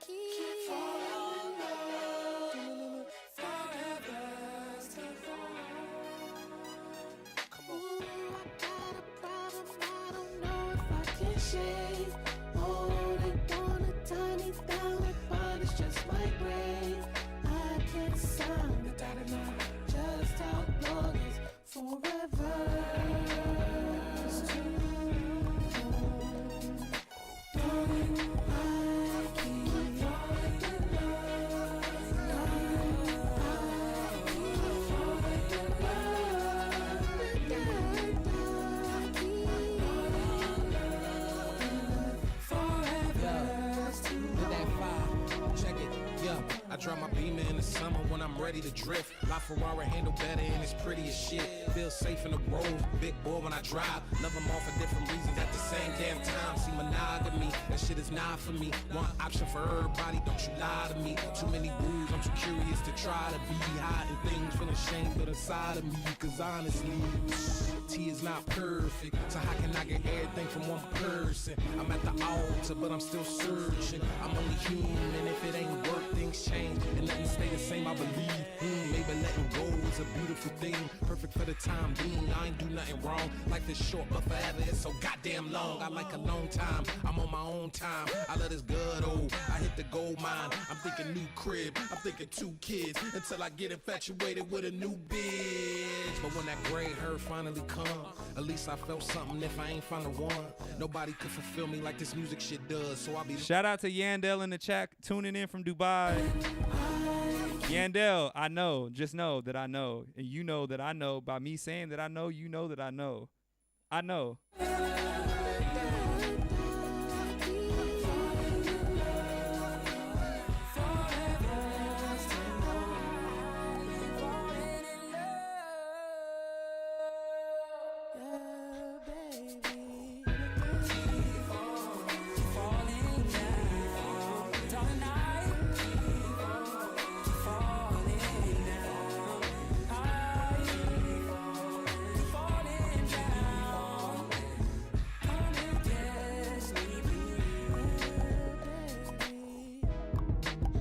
Keep falling in love. Forever's too long. Come on. Ooh, I got a problem, I don't know if I can shave. Oh, they wanna tie me down like mine is just my grave. I can't sound it, I don't know just how long is forever. It's too long. Darling, I keep falling in love. Darling, I keep falling in Check it, yeah. I drop my Beamer in the summer when I'm ready to drift. La Ferrari handle better and it's pretty as shit. Feel safe in the road, big boy when I drive. Love them all for different reasons at the same damn time. See monogamy, that shit is not for me. One option for everybody, don't you lie to me. Too many rules, I'm too curious to try to be hiding things, feeling shame but inside of me. Cause honestly, T is not perfect. So how can I get everything from one person? I'm at the altar, but I'm still searching. I'm only human, if it ain't work, things change. And nothing stay the same, I believe. Maybe letting go is a beautiful thing. Perfect for the time being, I ain't do nothing wrong. Life is short, but forever it's so goddamn long. I like a long time, I'm on my own time. I let this good old, I hit the gold mine. I'm thinking new crib, I'm thinking 2 kids. Until I get infatuated with a new bitch. But when that gray hair finally come, at least I felt something if I ain't found the one. Nobody could fulfill me like this music shit does. So I'll be Shout out to Yandel in the chat tuning in from Dubai. Yandel, I know. Just know that I know. And you know that I know. By me saying that I know, you know that I know. I know.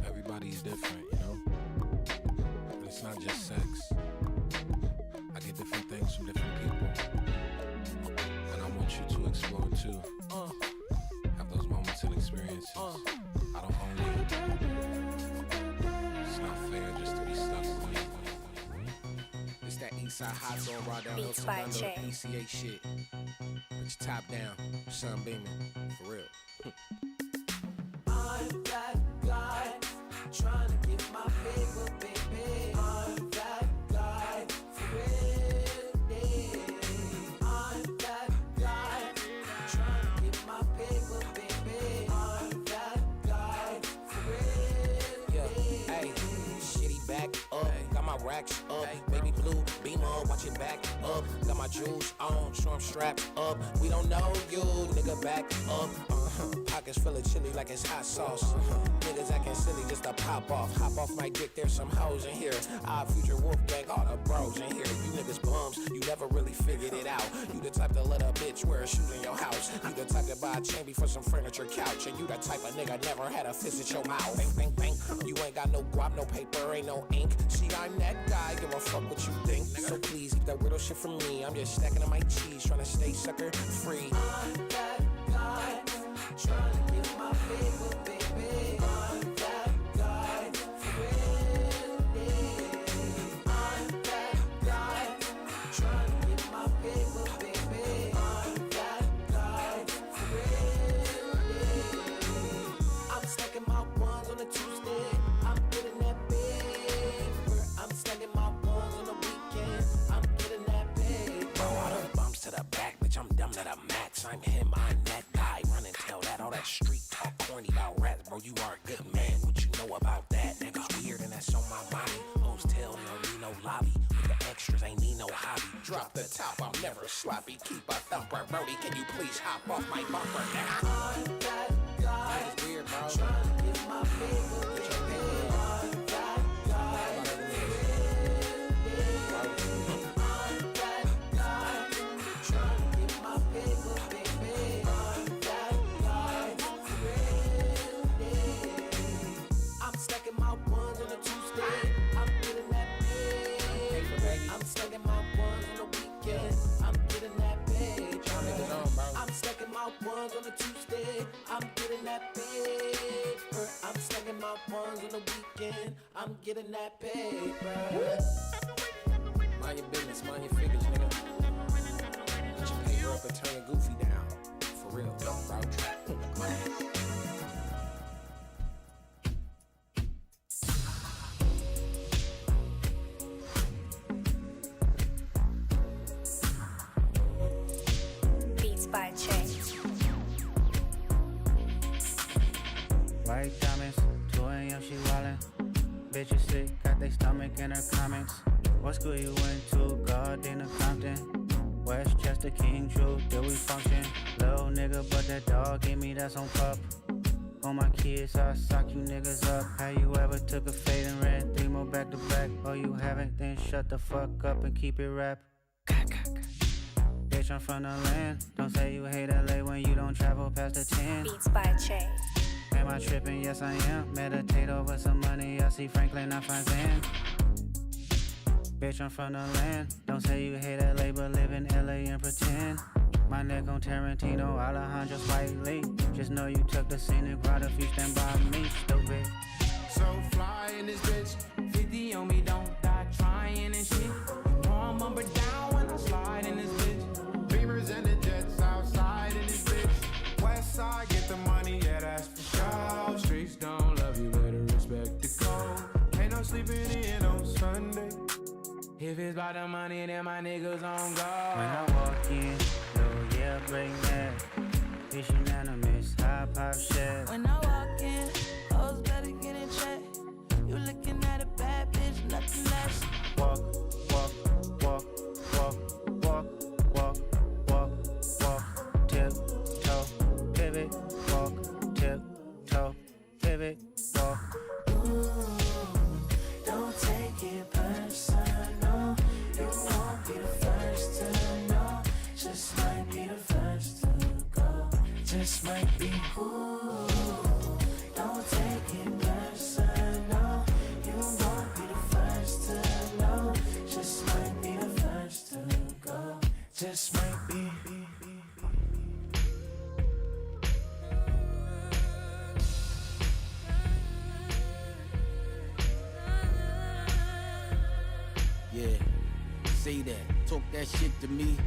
Everybody's different, you know? And it's not just sex. I get different things from different people. And I want you to explore too. Have those moments and experiences. I don't own you. It's not fair just to be stuck with me. It's that Eastside hot zone right down Beats by Che. PCA shit. Put your top down, sun beaming, for real. I'm that guy trying to get my paper, baby. I'm that guy for real. Yeah. I'm that guy trying to get my paper, baby. I'm that guy for real. Yeah, hey, shitty back up, got my racks up, baby blue, beamer, watch it back up, got my jewels on, so I'm strapped up, we don't know you, nigga, back up, pockets full of chili like it's hot sauce, niggas acting silly just to pop off my dick, there's some hoes in here, our future wolf gang, all the bros in here, you niggas bums, you never really figured it out, you the type to let a bitch wear shoes in your house, you the type to buy a chain before some furniture couch, and you the type of nigga never had a fist at your mouth, bang, bang, bang, you ain't got no guap, no paper, ain't no ink, see I'm that guy, give a fuck what you think, so please keep that weirdo shit from me, I'm just stacking on my cheese, trying to stay sucker free. I'm that guy trying to get my paper, baby. I'm that guy for real. Yeah. I'm that guy trying to get my paper, baby. I'm that guy for real. Yeah. I'm stacking my ones on a Tuesday. I'm getting that paper. I'm stacking my ones on the weekend. I'm getting that paper. All the bumps to the back, bitch, I'm dumb to the max. I'm him, I'm that guy. Run and tell that, all that street talk corny about rats, bro. You are a good man, what you know about that? Niggas weird and that's on my body. Hoes tell they don't need no lobby. With the extras, ain't need no hobby. Drop the top, I'm never sloppy. Keep a thumper, Brody. Can you please hop off my bumper now? I'm that guy It's weird, bro. trying to get my paper, baby. I'm that guy for real. Yeah. I'm that guy trying to get my paper, baby. I'm that guy for real. Yeah. I'm stacking my ones on a Tuesday. I'm getting that paper. I'm stacking my ones on the weekend. I'm getting that paper. I'm stacking my ones on a Tuesday. I'm getting that paper. I'm stacking my ones on the weekend. I'm getting that paper. Mind your business, mind your figures, nigga. Get your paper up and turn your goofy down. For real, don't route track. Beats by Che. White diamonds, 2 a.m. she wildin'. Bitches sick, got they stomach in her comments. What school you went to? Gardena, Compton. Westchester, King, True, till we function. Little nigga, but that dog gave me that's on pup. On my kids, I sock you niggas up. How you ever took a fade and ran 3 more back to back? Oh, you haven't? Then shut the fuck up and keep it rap. Bitch, I'm from the land. Don't say you hate LA when you don't travel past the 10. Beats by Che. Am I tripping? Yes, I am. Meditate over some money. I see Franklin, I find Zan. Bitch, I'm from the land. Don't say you hate LA, but live in LA and pretend. My neck on Tarantino, Alejandro Spike Lee. Just know you took the scenic route if you stand by me, stupid. So fly in this bitch, 50 on me, don't die trying and shit. You know I'm up or down when I slide in this bitch. Beamers and the jets outside in this bitch. West side, get the money, yeah, that's for sure. Streets don't love you, better respect the code. Ain't no sleeping If it's about the money, then my niggas on guard. When I walk in, low, yeah, break neck. It's unanimous, high pop shit. When I walk in, hoes better get in check. You looking at a bad bitch, nothing less. Walk, walk, walk, walk, walk, walk, walk, walk, tip, toe, pivot, walk, tip, toe, pivot, walk. Ooh, don't take it personal. You won't be the first to know. Just might be the first to go. Just might be. Ooh, don't take it personal. You won't be the first to know. Just might be the first to go. Just might be. Yeah, say that, talk that shit to me.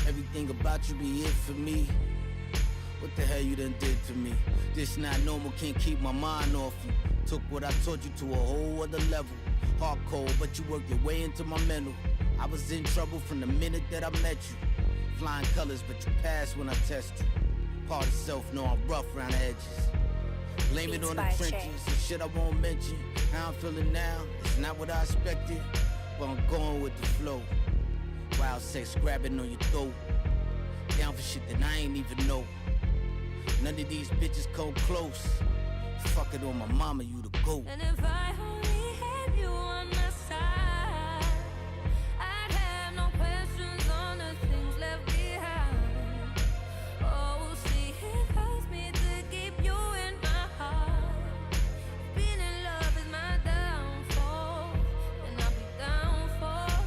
Everything about you be it for me. What the hell you done did to me? This not normal, can't keep my mind off you. Took what I taught you to a whole other level. Hardcore, but you worked your way into my mental. I was in trouble from the minute that I met you. Flying colors, but you passed when I test you. Part of self, know I'm rough around the edges. Blame it on the Beats by trenches and shit I won't mention. How I'm feeling now, it's not what I expected. But I'm going with the flow. Wild sex grabbing on your throat. Down for shit that I ain't even know. None of these bitches come close. Fuck it on my mama, you the GOAT. And if I only had you on my side, I'd have no questions on the things left behind. Oh, see, it hurts me to keep you in my heart. Being in love is my downfall, and I'll be down for you.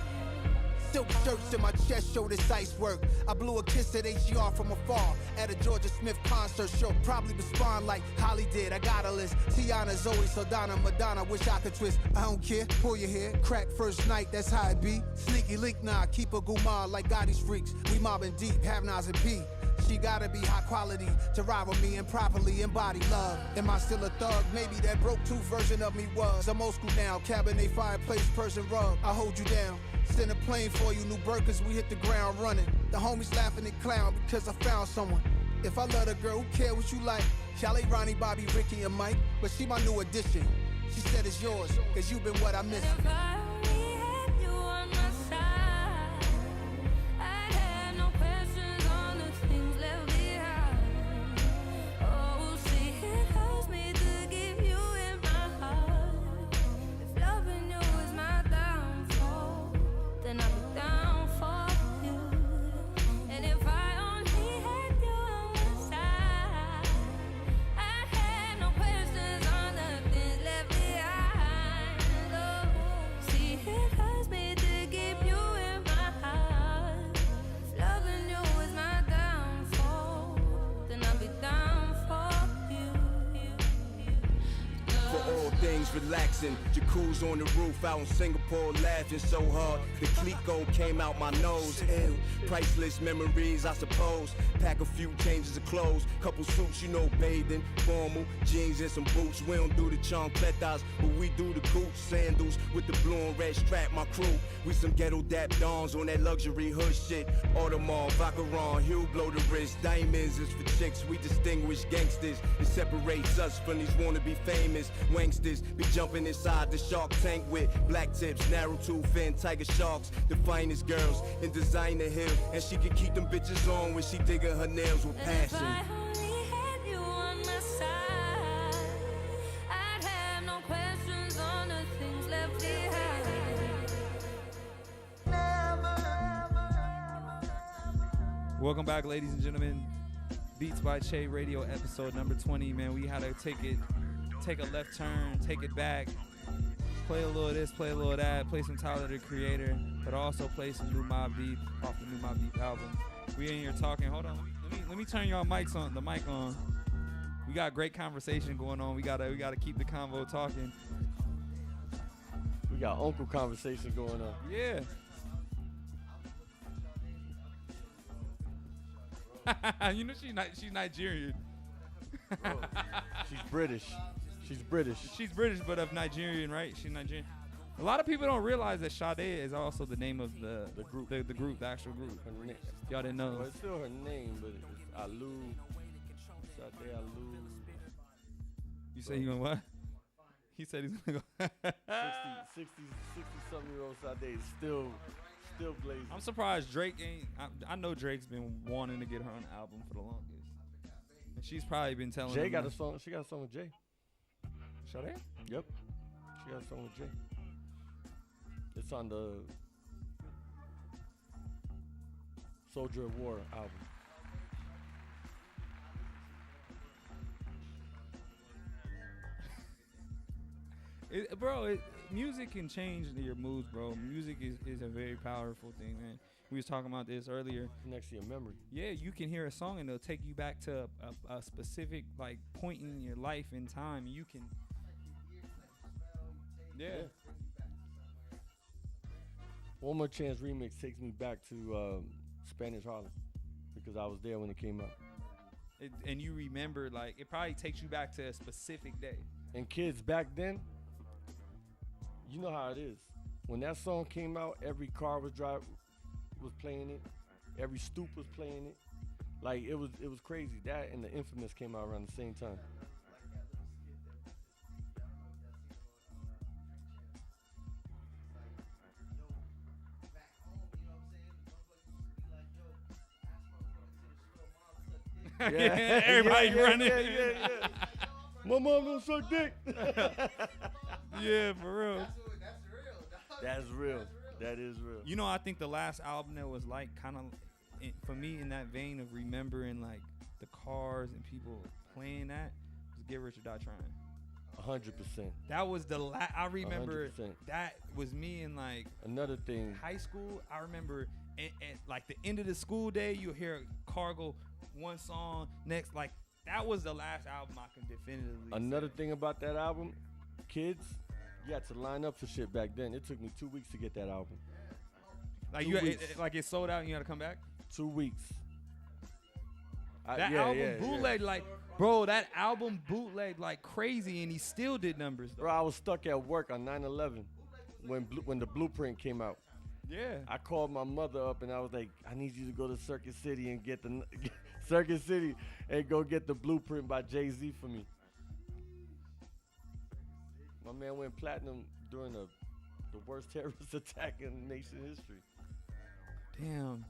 Silk shirts in my chest show this ice work. I blew a kiss at HGR from afar at a Georgia Smith concert show. Probably respond like Holly did. I got a list. Tiana, Zoe, Saldana, Madonna. Wish I could twist. I don't care. Pull your hair. Crack first night. That's how it be. Sneaky link nah. Keep a gumar like Gotti's freaks. We mobbing deep. Have Nas and P. She gotta be high quality to rival me and properly embody love. Am I still a thug? Maybe that broke tooth version of me was. I'm old school now. Cabernet fireplace, Persian rug. I hold you down. Send a plane for you, new Burkers, we hit the ground running. The homies laughing and clown because I found someone. If I love a girl, who care what you like? Chalet, Ronnie, Bobby, Ricky, and Mike, but she my new addition. She said it's yours, cause you been what I miss. And if I only had you on my side, I'd have no questions on the things left behind. Oh, see, it hurts me to keep you in my heart. If loving you is my downfall, then I'll be down for you. And if I only had you on my side, I'd have no questions on the things left behind. Oh, see, it hurts me to keep you in my heart. If loving you is my downfall, then I'll be down for you. For all things relaxing, jacuzzi on the roof out in Singapore, laughing so hard the Clico came out my nose. Ew, priceless memories, I suppose. Pack a few changes of clothes, couple suits, you know, bathing, formal jeans and some boots. We don't do the chancletas, but we do the cooch sandals with the blue and red strap. My crew, we some ghetto dap dons on that luxury hood shit. Audemars, Vacheron, Hugh blow the wrist. Diamonds is for chicks, we distinguish gangsters. It separates us from these wannabe famous wanksters. Be jumping inside the shark tank with black tips, narrow tooth fin, tiger sharks. The finest girls in designer hill, and she can keep them bitches on when she digging her nails with And if passion. I only had you on my side, I'd have no questions on the things left behind. Welcome back, ladies and gentlemen. Beats by Che Radio episode number 20. Man, we had to take a left turn, take it back, play a little of this, play a little of that, play some Tyler the Creator, but also play some new Mobb Deep off the new Mobb Deep album. We in here talking. Hold on, let me turn y'all mic on. We got great conversation going on. We gotta keep the convo talking. We got uncle conversation going on. Yeah. You know she's Nigerian. She's British. She's British. She's British, but of Nigerian, right? She's Nigerian. A lot of people don't realize that Sade is also the name of the group. the group, the actual group. Her name. Y'all didn't know. Well, it's still her name, but it's Alu. Sade Alu. You say you gonna what? He said he's gonna go. 60 something year old Sade is still blazing. I'm surprised Drake ain't. I know Drake's been wanting to get her on the album for the longest. And she's probably been telling Jay him got like, a song. She got a song with Jay. Sade? Yep. She got a song with Jay. It's on the Soldier of War album. Music can change your moods, bro. Music is a very powerful thing, man. We was talking about this earlier. Connects to your memory. Yeah, you can hear a song and it'll take you back to a specific like point in your life and time. You can. Yeah. One More Chance remix takes me back to Spanish Harlem because I was there when it came out. And you remember, like, it probably takes you back to a specific day. And kids back then, you know how it is. When that song came out, every car was playing it. Every stoop was playing it. Like it was crazy. That and the Infamous came out around the same time. Yeah, everybody running. Yeah. My mom don't suck dick. Yeah, for real. That's real. That is real. You know, I think the last album that was like kind of, for me, in that vein of remembering like the cars and people playing that was Get Rich or Die Trying. 100%. That was the last. I remember 100%. that was me in like another thing. High school. I remember at like the end of the school day, you hear Cargo one song next. Like that was the last album I can definitively. Another thing about that album, kids, you had to line up for shit back then. It took me 2 weeks to get that album. Like 2 you, weeks. like it sold out and you had to come back. 2 weeks. That album bootleg like, bro. That album bootleg like crazy, and he still did numbers. Though. Bro, I was stuck at work on 9/11 when the Blueprint came out. Yeah. I called my mother up and I was like, I need you to go to Circuit City and get the Circuit City and go get the Blueprint by Jay-Z for me. My man went platinum during the worst terrorist attack in nation history. Damn.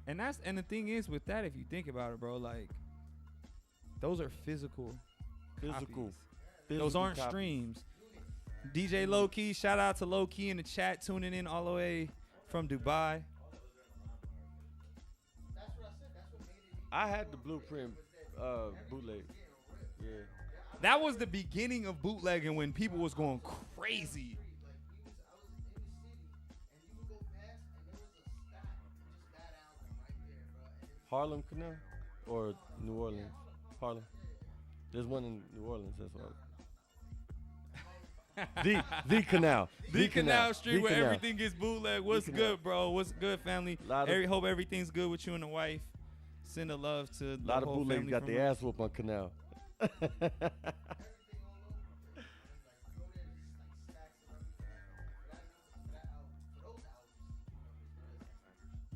And the thing is with that, if you think about it, bro, like those are physical copies. Those aren't copies. streams. DJ Low Key, shout out to Low Key in the chat, tuning in all the way from Dubai. I had the Blueprint bootleg. Yeah. That was the beginning of bootlegging when people was going crazy. Harlem Canal or New Orleans? Harlem. There's one in New Orleans. That's what. The Canal. The Canal Street where everything gets bootleg. What's good, bro? What's good, family? Hope everything's good with you and the wife. Send a love to the A lot of whole bootlegs family got from their us. ass whooped on Canal.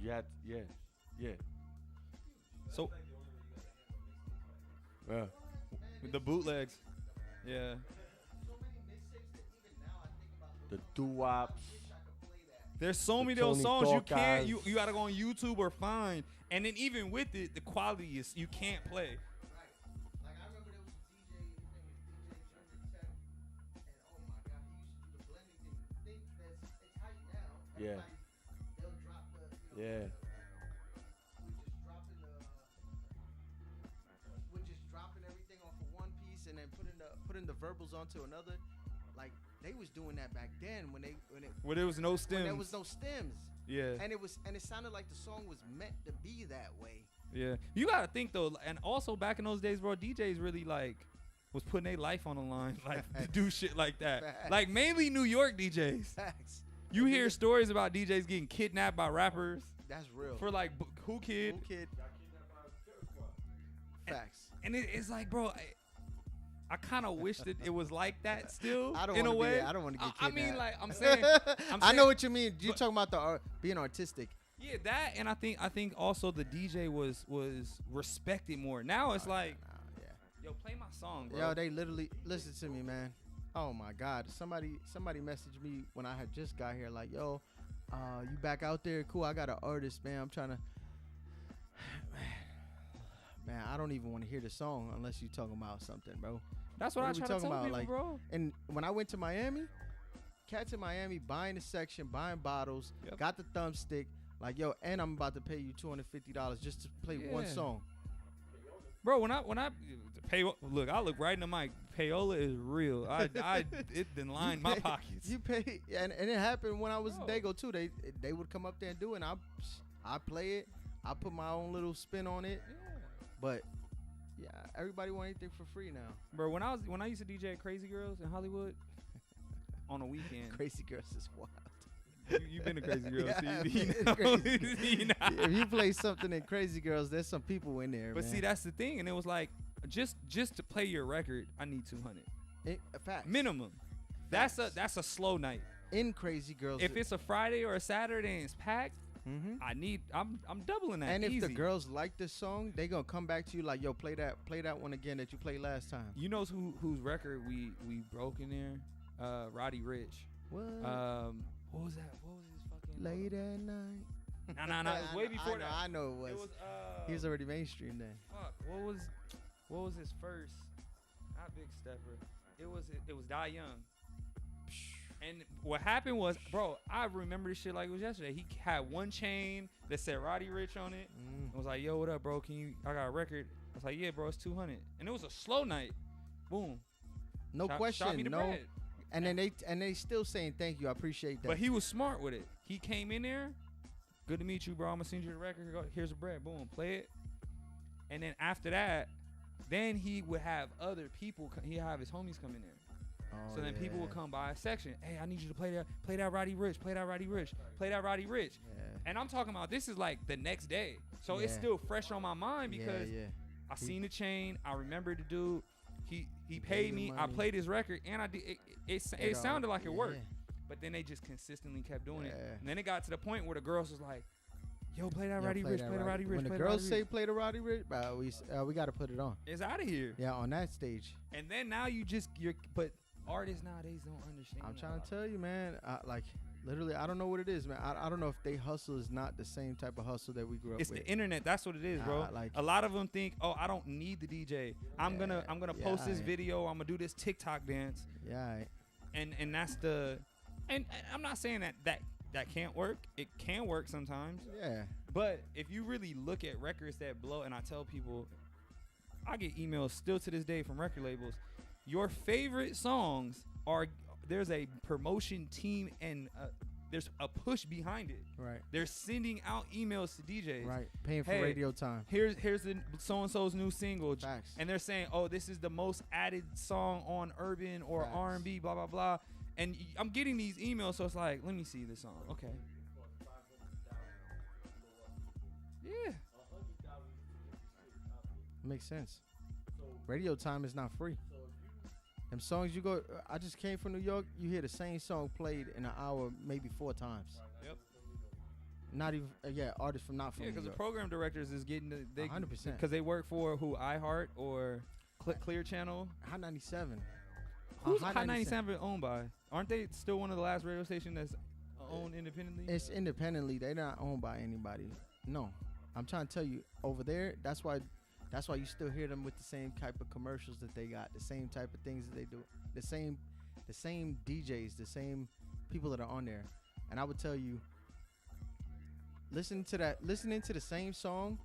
Yeah. So, yeah. The bootlegs. Yeah. The doo-wops. There's so many of those songs you can't. You gotta go on YouTube or find. And then even with it, the quality is you can't play. Yeah. Yeah. We're just dropping everything off of one piece and then putting the verbals onto another. Like they was doing that back then when there was no stems. When there was no stems. Yeah. And it sounded like the song was meant to be that way. Yeah. You gotta think though, and also back in those days, bro, DJs really like was putting their life on the line, like to do shit like that. Facts. Like mainly New York DJs. Facts. You hear stories about DJs getting kidnapped by rappers. That's real. For like Who Kid. Facts. And it's like, bro, I kind of wish that it was like that still. I don't in a wanna way. I don't want to get I kidnapped. mean, like I'm saying. I know what you mean. You're talking about the being artistic. Yeah, that, and I think also the DJ was respected more. Now it's like, yo, play my song, bro. Yo, they literally listen to me, man. Oh my God, somebody messaged me when I had just got here, like, yo, you back out there? Cool. I got an artist, man. I'm trying to. Man, I don't even want to hear the song unless you talking about something, bro. That's what I try to tell people, like, bro. And when I went to Miami, cats in Miami buying the section, buying bottles, got the thumbstick. Like, yo, and I'm about to pay you $250 just to play one song. Bro, when I pay, look, I look right in the mic. Payola is real. It done lined my pockets. You pay, and it happened when I was in Dago too. They would come up there and do it. And I play it. I put my own little spin on it. But yeah, everybody want anything for free now. Bro, when I used to DJ at Crazy Girls in Hollywood on a weekend. Crazy Girls is wild. You've been to Crazy Girls, Yeah, Steve. If you play something in Crazy Girls, there's some people in there. But man. see, that's the thing, and it was like, just to play your record, I need 200 facts. minimum. Facts. That's a slow night. In Crazy Girls, If it's a Friday or a Saturday and it's packed, I'm doubling that. And if easy. the girls like this song, they gonna come back to you like, yo, play that one again that you played last time. You know whose record we broke in there? Roddy Ricch. What? What was that? What was his fucking Late at night. No. It was way before that. I know it was. He was already mainstream then. Fuck. What was his first? Not Big Stepper. It was Die Young. And what happened was, bro, I remember this shit like it was yesterday. He had one chain that said Roddy Ricch on it. I was like, yo, what up, bro? I got a record. I was like, yeah, bro, it's 200. And it was a slow night. Boom. No question. Shot me the bread. And then they still saying thank you. I appreciate that. But he was smart with it. He came in there. Good to meet you, bro. I'm gonna send you the record. Here's the bread. Boom, play it. And then after that, then he would have other people. He'd have his homies come in there. So then people would come by a section. Hey, I need you to play that Roddy Ricch. Play that Roddy Ricch. Play that Roddy Ricch. And I'm talking about this is like the next day. So it's still fresh on my mind because I seen the chain. I remember the dude. He paid me. I played his record, and I did. It sounded like it worked, but then they just consistently kept doing it. And then it got to the point where the girls was like, "Yo, play that Roddy Ricch, play the Roddy Ricch." When the girls say play the Roddy Ricch, we got to put it on. It's out of here. Yeah, on that stage. And then now but artists nowadays don't understand. I'm trying to tell you, man. Like literally, I don't know what it is, man. I don't know if they hustle is not the same type of hustle that we grew up with. It's the internet. That's what it is, bro. Like a lot of them think, oh, I don't need the DJ. I'm gonna post this video. I'm gonna do this TikTok dance. Yeah. And that's the, and I'm not saying that can't work. It can work sometimes. Yeah. But if you really look at records that blow, and I tell people, I get emails still to this day from record labels. Your favorite songs there's a promotion team and there's a push behind it. Right. They're sending out emails to DJs. Right. Paying for radio time. Here's the so-and-so's new single. Facts. And they're saying, oh, this is the most added song on urban or R&B, blah, blah, blah. And I'm getting these emails, so it's like, let me see this song. Okay. Yeah. Makes sense. Radio time is not free. Them songs you go, I just came from New York, you hear the same song played in an hour, maybe 4 times. Yep. Not even, artists from not from New Yeah, because the York. program directors is getting, 100%. Because they work for iHeart or Clear Channel. Hot 97. Who's Hot 97 owned by? Aren't they still one of the last radio stations that's owned independently? It's independently. They're not owned by anybody. No. I'm trying to tell you, over there, that's why you still hear them with the same type of commercials that they got, the same type of things that they do, the same DJs, the same people that are on there. And I would tell you, listening to the same song,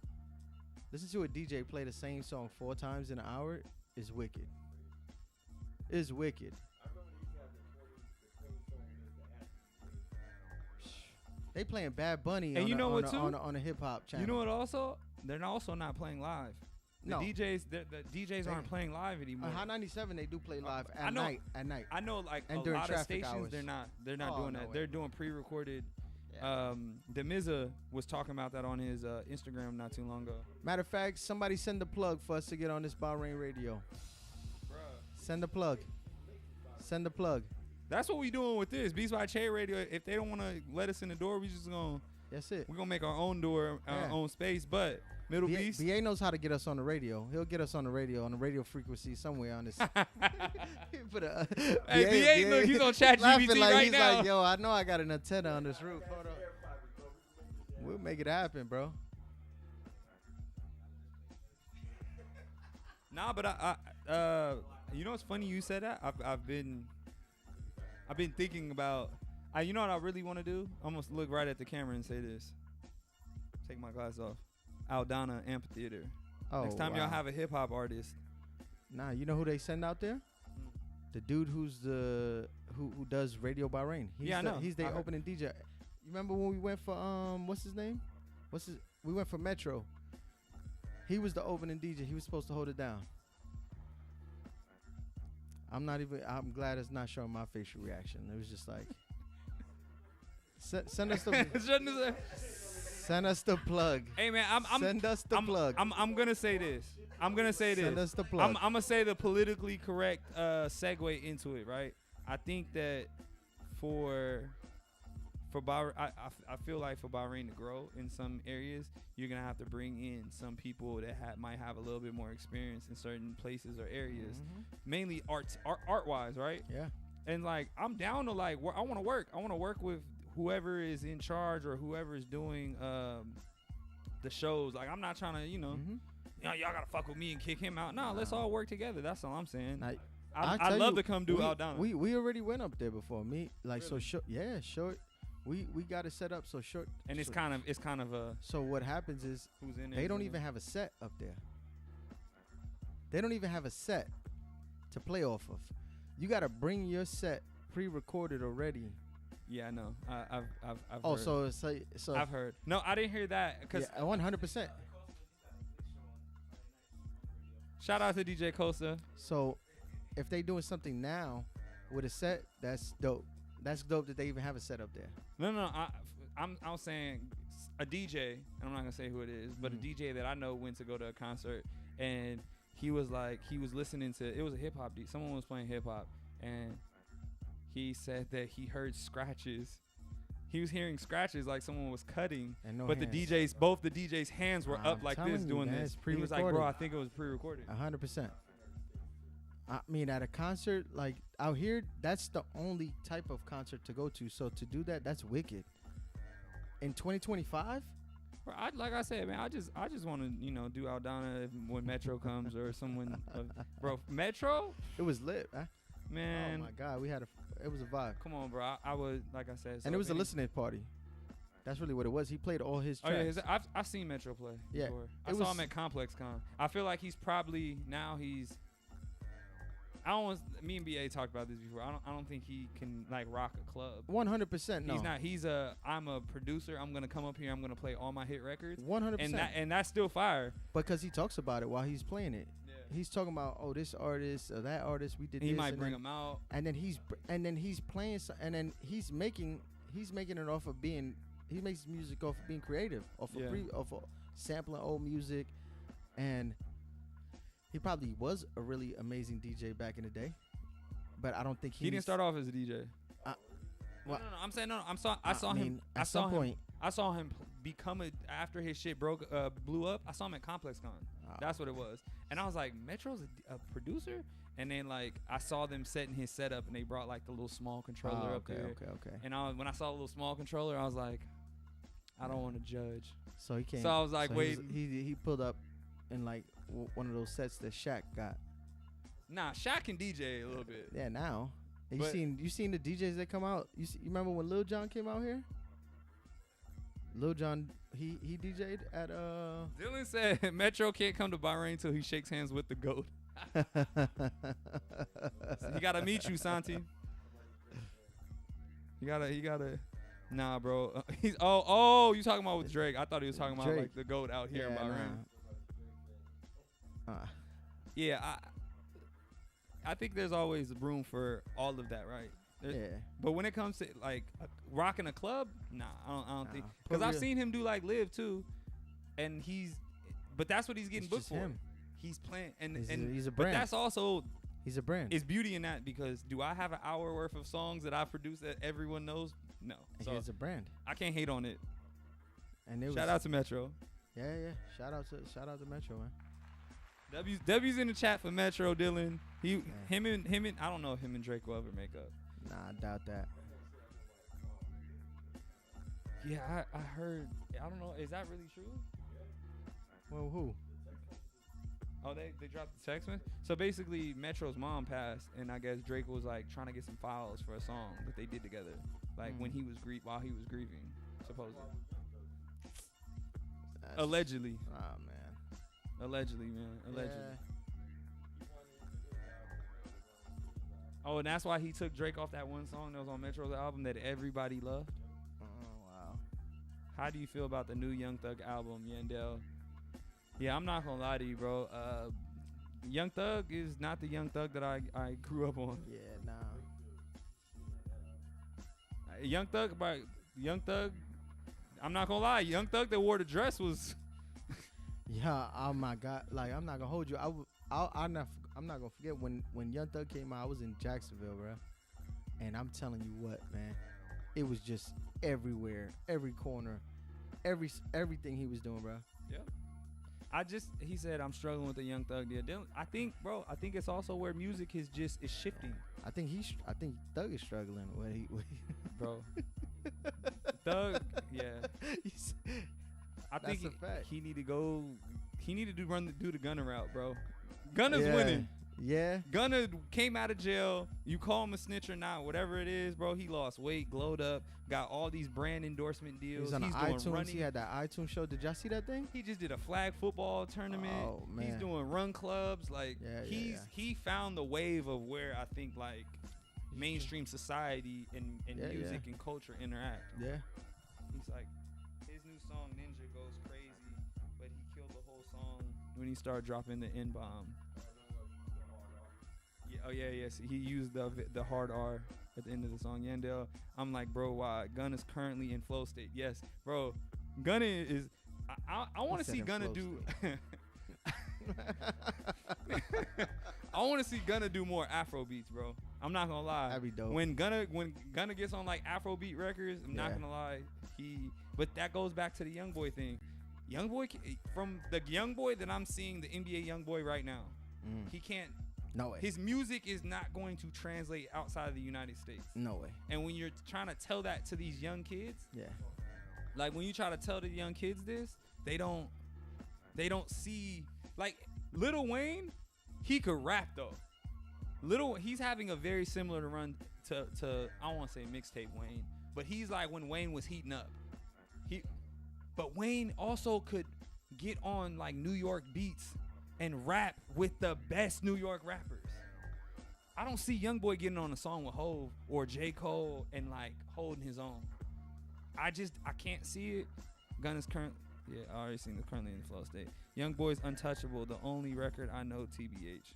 listen to a DJ play the same song 4 times in an hour is wicked. It's wicked. They playing Bad Bunny and on a hip hop channel. You know what? Also, they're also not playing live. The DJs aren't playing live anymore. On Hot 97, they do play live at night. I know, like and a during lot of traffic stations, hours. they're not doing No that. way. They're doing pre-recorded. Demiza was talking about that on his Instagram not too long ago. Matter of fact, somebody send a plug for us to get on this Bahrain radio. Send the plug. Send the plug. That's what we doing with this Beats by Che Radio. If they don't want to let us in the door, we just gonna. That's it. We're gonna make our own door, our own space. But Middle Beast, BA knows how to get us on the radio. He'll get us on the radio frequency somewhere on this. Put a, hey, BA, look, he's on chat GPT like, right he's now. Like, yo, I know I got an antenna on this roof. Hold on. We'll make it happen, bro. Nah, but you know what's funny? You said that. I've been thinking about. You know what I really want to do? I'm gonna look right at the camera and say this. Take my glasses off. Aldana Amphitheater. Oh, next time y'all have a hip hop artist. Nah, you know who they send out there? The dude who's who does Radio Bahrain. I know. He's the opening DJ. You remember when we went for what's his name? We went for Metro. He was the opening DJ. He was supposed to hold it down. I'm glad it's not showing my facial reaction. It was just like send us the send us the plug. Hey man, send us the plug. I'm gonna say this. Send us the plug. I'm gonna say the politically correct segue into it, right? I think that for Bahrain, I feel like for Bahrain to grow in some areas, you're gonna have to bring in some people that might have a little bit more experience in certain places or areas, mainly art wise, right? Yeah. And like I'm down to like I want to work. I want to work with whoever is in charge or whoever is doing the shows. Like I'm not trying to, y'all gotta fuck with me and kick him out. No, let's all work together. That's all I'm saying. I'd love to come do Aldana. We already went up there before. Me like really? So short. We got it set up so short. And it's kind of a. So what happens is who's in there? They don't even have a set up there. They don't even have a set to play off of. You got to bring your set pre-recorded already. Yeah, I know. I've oh, heard. so I've heard. No, I didn't hear that. Cause 100%. Shout out to DJ Costa. So, if they doing something now with a set, that's dope. That's dope that they even have a set up there. No. I'm saying a DJ, and I'm not gonna say who it is, but a DJ that I know went to go to a concert, and he was listening to, it was a hip hop. Someone was playing hip hop, and he said that he heard scratches. He was hearing scratches like someone was cutting, but hands. Both the DJ's hands were up like this doing this. He was like, bro, I think it was pre-recorded. 100%. I mean, at a concert, like out here, that's the only type of concert to go to. So to do that, that's wicked. In 2025? Bro, like I said, man, I just want to, do Aldana when Metro comes or someone. Bro, Metro? It was lit, huh? Man. Oh my God, it was a vibe. Come on, bro. I would, like I said. And it was a listening party. That's really what it was. He played all his tracks. Oh, yeah, I've seen Metro play before. I saw him at Complex Con. I feel like he's probably, me and BA talked about this before. I don't think he can like rock a club. 100%. No. He's not. I'm a producer. I'm gonna come up here. I'm gonna play all my hit records. 100%. And that's still fire. Because he talks about it while he's playing it. Yeah. He's talking about this artist or that artist. We did. He this, might bring him out. And then he's playing. And then he's making it off of being. He makes music off of being creative, off of sampling old music, and. He probably was a really amazing DJ back in the day, but I don't think he didn't start off as a DJ. No. I'm saying no. I saw him become after his shit blew up. I saw him at Complex Con. That's what it was. And I was like, Metro's a producer. And then like I saw them setting his setup, and they brought like the little small controller up there. Okay. And when I saw the little small controller, I was like, I don't want to judge. So he came. So I was like, wait. He pulled up in like one of those sets that Shaq got. Nah, Shaq can DJ a little bit. Yeah, now. You seen the DJs that come out? You remember when Lil Jon came out here? Lil Jon, he DJ'd at Dylan said Metro can't come to Bahrain till he shakes hands with the GOAT. So he gotta meet you, Santi. He gotta. Nah, bro. He's you talking about with Drake? I thought he was talking about like the GOAT out here in Bahrain. Yeah, I think there's always room for all of that, right? But when it comes to like rocking a club, nah, I don't think, because I've seen him do like live too, but that's what he's getting booked for. Him. He's playing, and he's a brand. But that's also He's a brand. Is beauty in that, because do I have an hour worth of songs that I produce that everyone knows? No. So He's a brand. I can't hate on it. And it Shout out to Metro. Yeah. Shout out to Metro, man. W's in the chat for Metro, Dylan. Him and I don't know if him and Drake will ever make up. Nah, I doubt that. Yeah, I heard. I don't know. Is that really true? Well, who? Oh, they dropped the text message. So basically, Metro's mom passed, and I guess Drake was like trying to get some files for a song that they did together, like when he was while he was grieving, supposedly. Allegedly. Oh man. Allegedly, man. Allegedly. Yeah. Oh, and that's why he took Drake off that one song that was on Metro's album that everybody loved. Oh wow. How do you feel about the new Young Thug album, Yandel? Yeah, I'm not gonna lie to you, bro. Young Thug is not the Young Thug that I grew up on. Yeah, nah. Young Thug, I'm not gonna lie. Young Thug that wore the dress was. Yeah, oh my God! Like I'm not gonna hold you. I'm not gonna forget when Young Thug came out. I was in Jacksonville, bro, and I'm telling you what, man, it was just everywhere, every corner, everything he was doing, bro. Yeah. He said I'm struggling with the Young Thug deal. I think it's also where music is shifting. I think Thug is struggling. Bro. Thug, yeah. I think he need to go. He need to do the Gunna route, bro. Gunna's winning. Yeah. Gunna came out of jail. You call him a snitch or not, whatever it is, bro. He lost weight, glowed up, got all these brand endorsement deals. He's on doing iTunes. running. He had that iTunes show. Did y'all see that thing? He just did a flag football tournament. Oh man. He's doing run clubs. Like he found the wave of where I think like mainstream society and music and culture interact. Yeah. He's like, his new song Ninja goes crazy, but he killed the whole song when he started dropping the N-bomb. Yeah, oh yeah, yes. He used the hard R at the end of the song. Yandel, I'm like, bro, why? Gunna is currently in flow state. Yes, bro. Gunna is. I want to see Gunna do. I want to see Gunna do more Afro beats, bro. I'm not gonna lie. That'd be dope. When Gunna gets on like Afro beat records, I'm not gonna lie. But that goes back to the young boy thing. Young boy, from the young boy that I'm seeing, the NBA young boy right now, he can't. No way. His music is not going to translate outside of the United States. No way. And when you're trying to tell that to these young kids, like when you try to tell the young kids this, they don't see, like Lil Wayne, he could rap though. He's having a very similar run to I don't want to say mixtape Wayne, but he's like when Wayne was heating up. But Wayne also could get on like New York beats and rap with the best New York rappers. I don't see Youngboy getting on a song with Hov or J. Cole and like holding his own. I can't see it. Gunna's I already seen the currently in the flow state. Youngboy's Untouchable, the only record I know, TBH.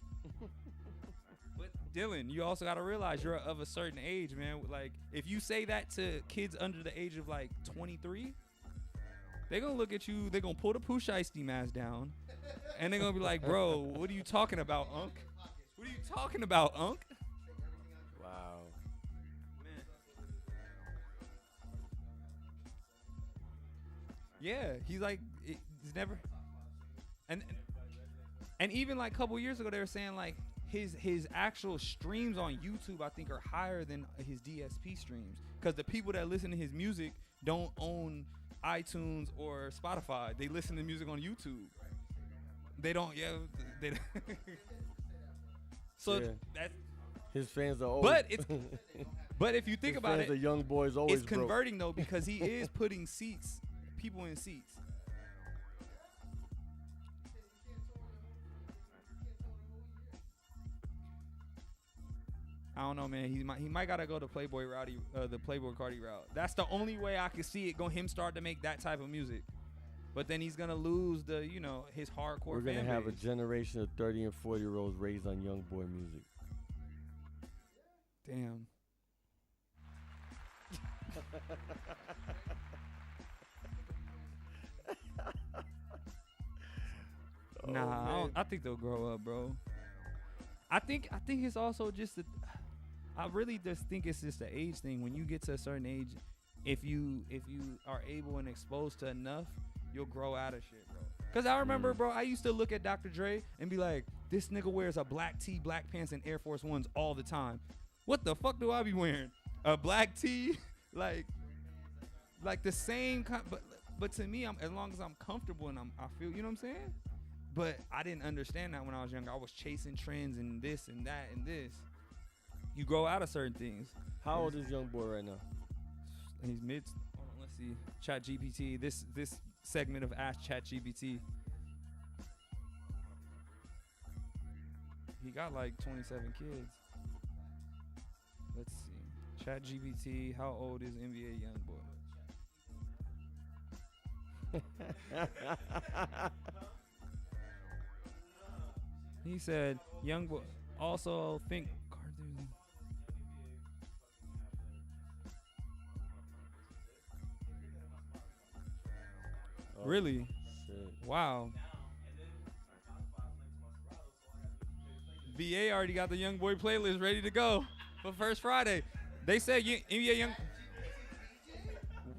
But Dylan, you also gotta realize you're of a certain age, man. Like if you say that to kids under the age of like 23, they're gonna look at you, they're gonna pull the Pooh Shiesty mask down, and they're gonna be like, bro, what are you talking about, Unc? What are you talking about, Unc? Wow. Man. Yeah, he's like, he's never. And even like a couple years ago, they were saying like his actual streams on YouTube, I think, are higher than his DSP streams, because the people that listen to his music don't own iTunes or Spotify. They listen to music on YouTube. They don't. Yeah. They don't. So that's his fans are old. But if you think his about fans it, are young boys always it's converting though, because he is putting people in seats. I don't know, man. He might gotta go the Playboy Cardi route. That's the only way I can see it. Him start to make that type of music, but then he's gonna lose his hardcore. We're gonna have a generation of 30 and 40-year-olds raised on young boy music. Damn. Nah, I think they'll grow up, bro. I think it's also just I really just think it's just an age thing. When you get to a certain age, if you are able and exposed to enough, you'll grow out of shit, bro. Cause I remember, bro, I used to look at Dr. Dre and be like, this nigga wears a black tee, black pants, and Air Force Ones all the time. What the fuck do I be wearing? A black tee, like the same kind, but to me, as long as I'm comfortable and I feel, you know what I'm saying? But I didn't understand that when I was younger. I was chasing trends and this and that and this. You grow out of certain things. How old is young boy right now? He's mid. Hold on, let's see. Chat GPT. This segment of Ask Chat GPT. He got like 27 kids. Let's see. Chat GPT. How old is NBA young boy? He said, young boy. Also think. Oh, really? Shit. Wow. BA already got the Young Boy playlist ready to go for First Friday. They said NBA Young.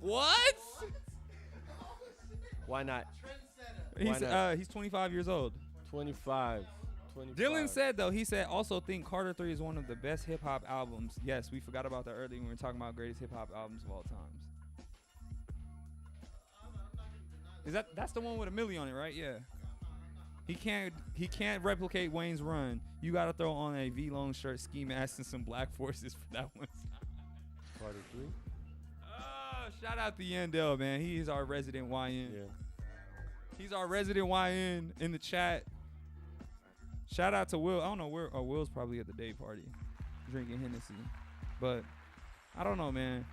What? Why not? He's 25 years old. 25. Dylan said though, he said also think Carter 3 is one of the best hip hop albums. Yes, we forgot about that earlier when we were talking about greatest hip hop albums of all times. That's the one with a milli on it, right? Yeah. He can't replicate Wayne's Run. You gotta throw on a V-Long shirt, ski mask, and some black forces for that one. Carter 3. Oh, shout out to Yandel, man. He is our resident YN. Yeah. He's our resident YN in the chat. Shout out to Will. I don't know where. Oh, Will's probably at the day party, drinking Hennessy. But I don't know, man.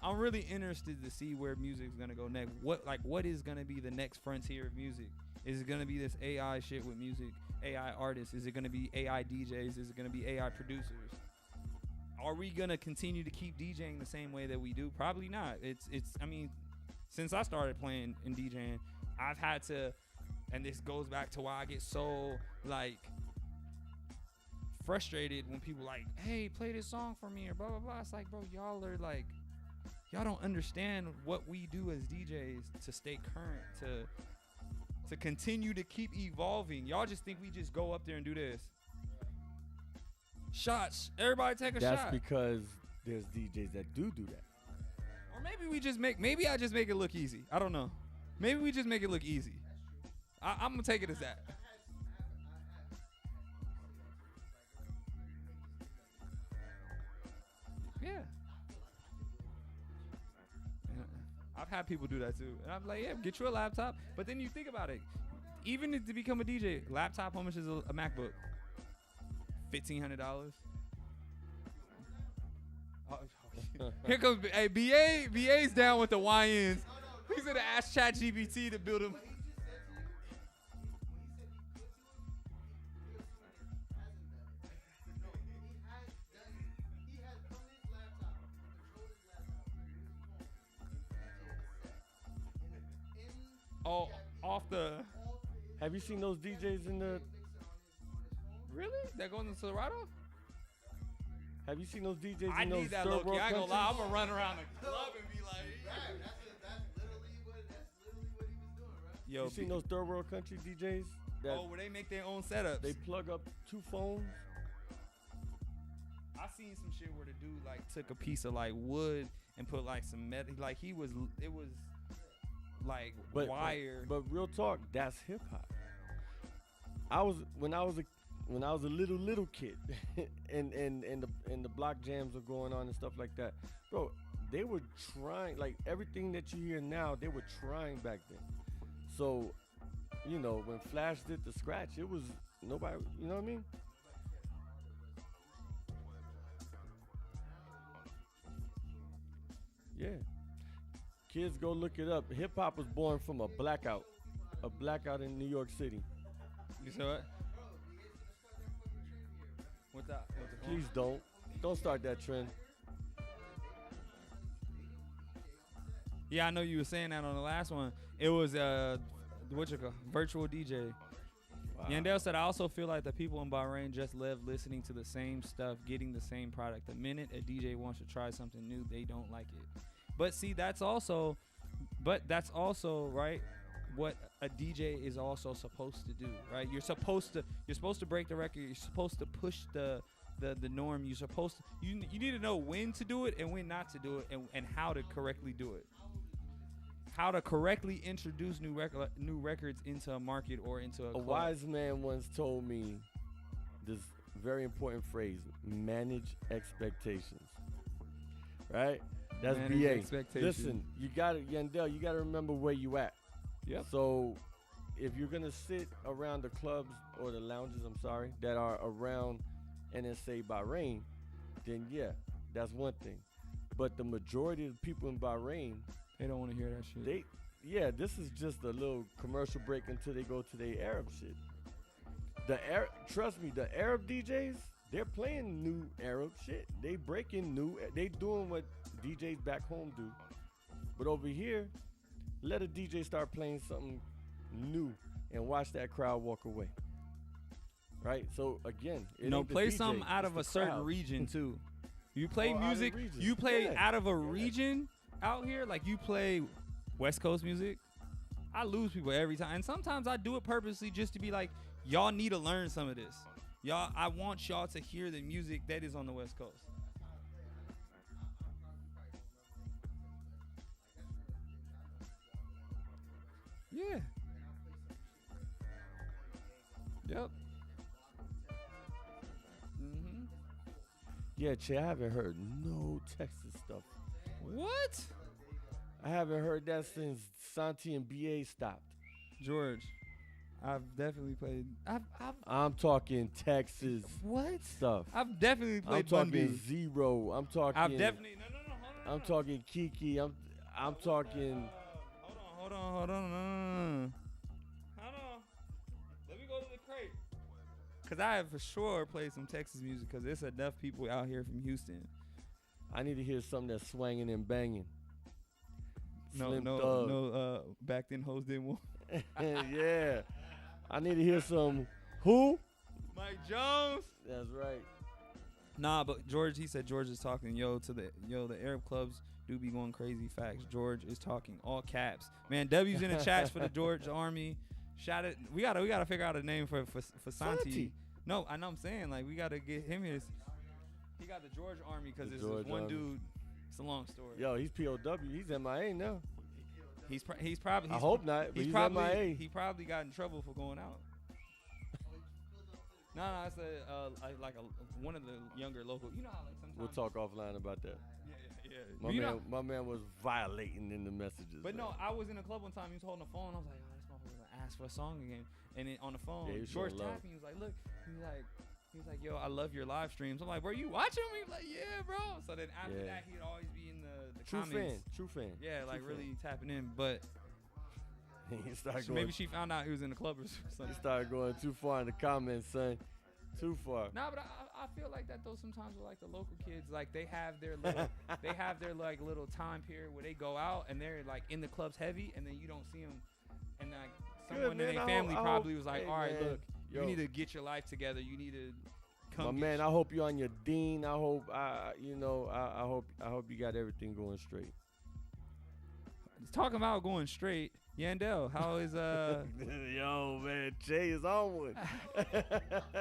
I'm really interested to see where music's gonna go next. What is gonna be the next frontier of music? Is it gonna be this AI shit with music, AI artists? Is it gonna be AI DJs? Is it gonna be AI producers? Are we gonna continue to keep DJing the same way that we do? Probably not. I mean, since I started playing and DJing, I've had to, and this goes back to why I get so like frustrated when people like, hey, play this song for me or blah blah blah. It's like, bro, y'all are like, y'all don't understand what we do as DJs to stay current, to continue to keep evolving. Y'all just think we just go up there and do this. Shots. Everybody take a shot. That's because there's DJs that do that. Or maybe I just make it look easy. I don't know. Maybe we just make it look easy. I'm gonna take it as that. Yeah. I've had people do that too. And I'm like, yeah, get you a laptop. But then you think about it. Even to become a DJ, laptop, how much is a MacBook? $1,500. Here comes BA's down with the YNs. He's gonna ask ChatGPT to build him. Oh, off the. Have you seen those DJs in the? Really? That goes in Silverado? Have you seen those DJs I in those need that third look. world I ain't gonna countries? lie. I'm gonna run around the club and be like, That's literally what he was doing, right? yo, You seen those third world country DJs? That where they make their own setups. they plug up 2 phones. I seen some shit where the dude like took a piece of like wood and put like some metal. Like it was like wire. But real talk, that's hip hop. When I was a little kid, and the block jams were going on and stuff like that, bro. They were trying, like everything that you hear now, they were trying back then. So, you know, when Flash did the scratch, it was nobody. You know what I mean? Yeah. Kids, go look it up. Hip hop was born from a blackout in New York City. You saw it? What's that? Please don't start that trend. Yeah, I know you were saying that on the last one. It was what you call virtual DJ. Yandel said, I also feel like the people in Bahrain just live listening to the same stuff, getting the same product. The minute a DJ wants to try something new, they don't like it. But see, that's also right, what a DJ is also supposed to do, right? You're supposed to break the record. You're supposed to push the norm. You're supposed to, you need to know when to do it and when not to do it, and how to correctly do it. How to correctly introduce new records into a market or into a club. Wise man once told me this very important phrase: manage expectations. Right? That's Manage BA. expectations. Listen, Yandel, you gotta remember where you at. Yep. So if you're gonna sit around the clubs or the lounges, that are around NSA Bahrain, then yeah, that's one thing. But the majority of the people in Bahrain, they don't want to hear that shit. This is just a little commercial break until they go to their Arab shit. Trust me, the Arab DJs, they're playing new Arab shit. They doing what DJs back home do. But over here, let a DJ start playing something new and watch that crowd walk away. Right? So again, play DJ, something out of a certain crowd. region too. You play music, you play out of a region out here, like you play West Coast music. I lose people every time. And sometimes I do it purposely just to be like, y'all need to learn some of this. I want y'all to hear the music that is on the West Coast. Yeah. Yep. Mm-hmm. Yeah, Che, I haven't heard no Texas stuff. What? I haven't heard that since Santi and BA stopped. George, I've definitely played. I'm talking Texas. What? Stuff. I've definitely played. I'm talking Bundy. Zero. I'm talking. I've definitely. No. I'm talking Kiki. I'm talking. Hold on. Let me go to the crate. Cause I have for sure played some Texas music. Cause there's enough people out here from Houston. I need to hear something that's swanging and banging. No. Back then, hoes didn't want. Yeah. I need to hear some. Who? Mike Jones. That's right. Nah, but George, he said George is talking, the Arab clubs do be going crazy. Facts. George is talking, all caps. Man, W's in the chats for the George Army. Shout it. We gotta figure out a name for Santi. No, I know I'm saying, like, we gotta get him his. He got the George Army because it's this one dude. It's a long story. Yo, he's POW. He's MIA now. He's probably. I hope not. But he's probably MIA. He probably got in trouble for going out. No, it's one of the younger local. You know how like sometimes. We'll talk offline about that. Yeah. My man was violating in the messages. But man. no, I was in a club one time. He was holding the phone. I was like, oh, this motherfucker's gonna ask for a song again. And then on the phone, George tapped me. He was like, look. He was like, yo, I love your live streams. I'm like, bro, you watching me? He was like, yeah, bro. So then after that, he'd always be in the comments. True fan. Yeah, like really tapping in. But maybe she found out he was in the club or something. He started going too far in the comments, son. Too far. Nah, but I feel like that though sometimes with like the local kids, like they have their like little time period where they go out and they're like in the clubs heavy, and then you don't see them, and like someone in their family probably was like, all right, look, you need to get your life together. You need to come. My man, I hope you're on your dean. I hope I hope you got everything going straight. Talking about going straight, Yandel, how is Yo, man, Jay is on one.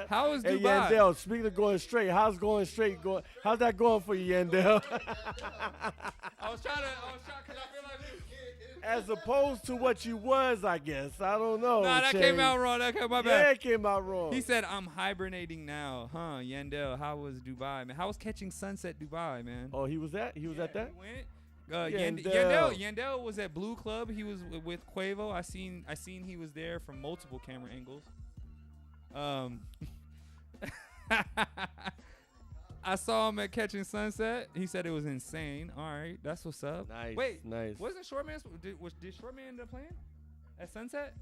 How is Dubai? Hey, Yandel, speaking of going straight, how's going straight going? How's that going for you, Yandel? I was trying because I feel like as opposed to what you was, I guess. I don't know. Nah, that came out wrong. That came out bad. Yeah, it came out wrong. He said, I'm hibernating now. Huh, Yandel, how was Dubai, man? How was catching sunset Dubai, man? Oh, he was at that? He went. Yandel. Yandel was at Blue Club. He was with Quavo. I seen he was there from multiple camera angles. I saw him at Catching Sunset. He said it was insane. All right, that's what's up. Nice. Wait, nice. Wasn't Shortman? Did Shortman end up playing at Sunset?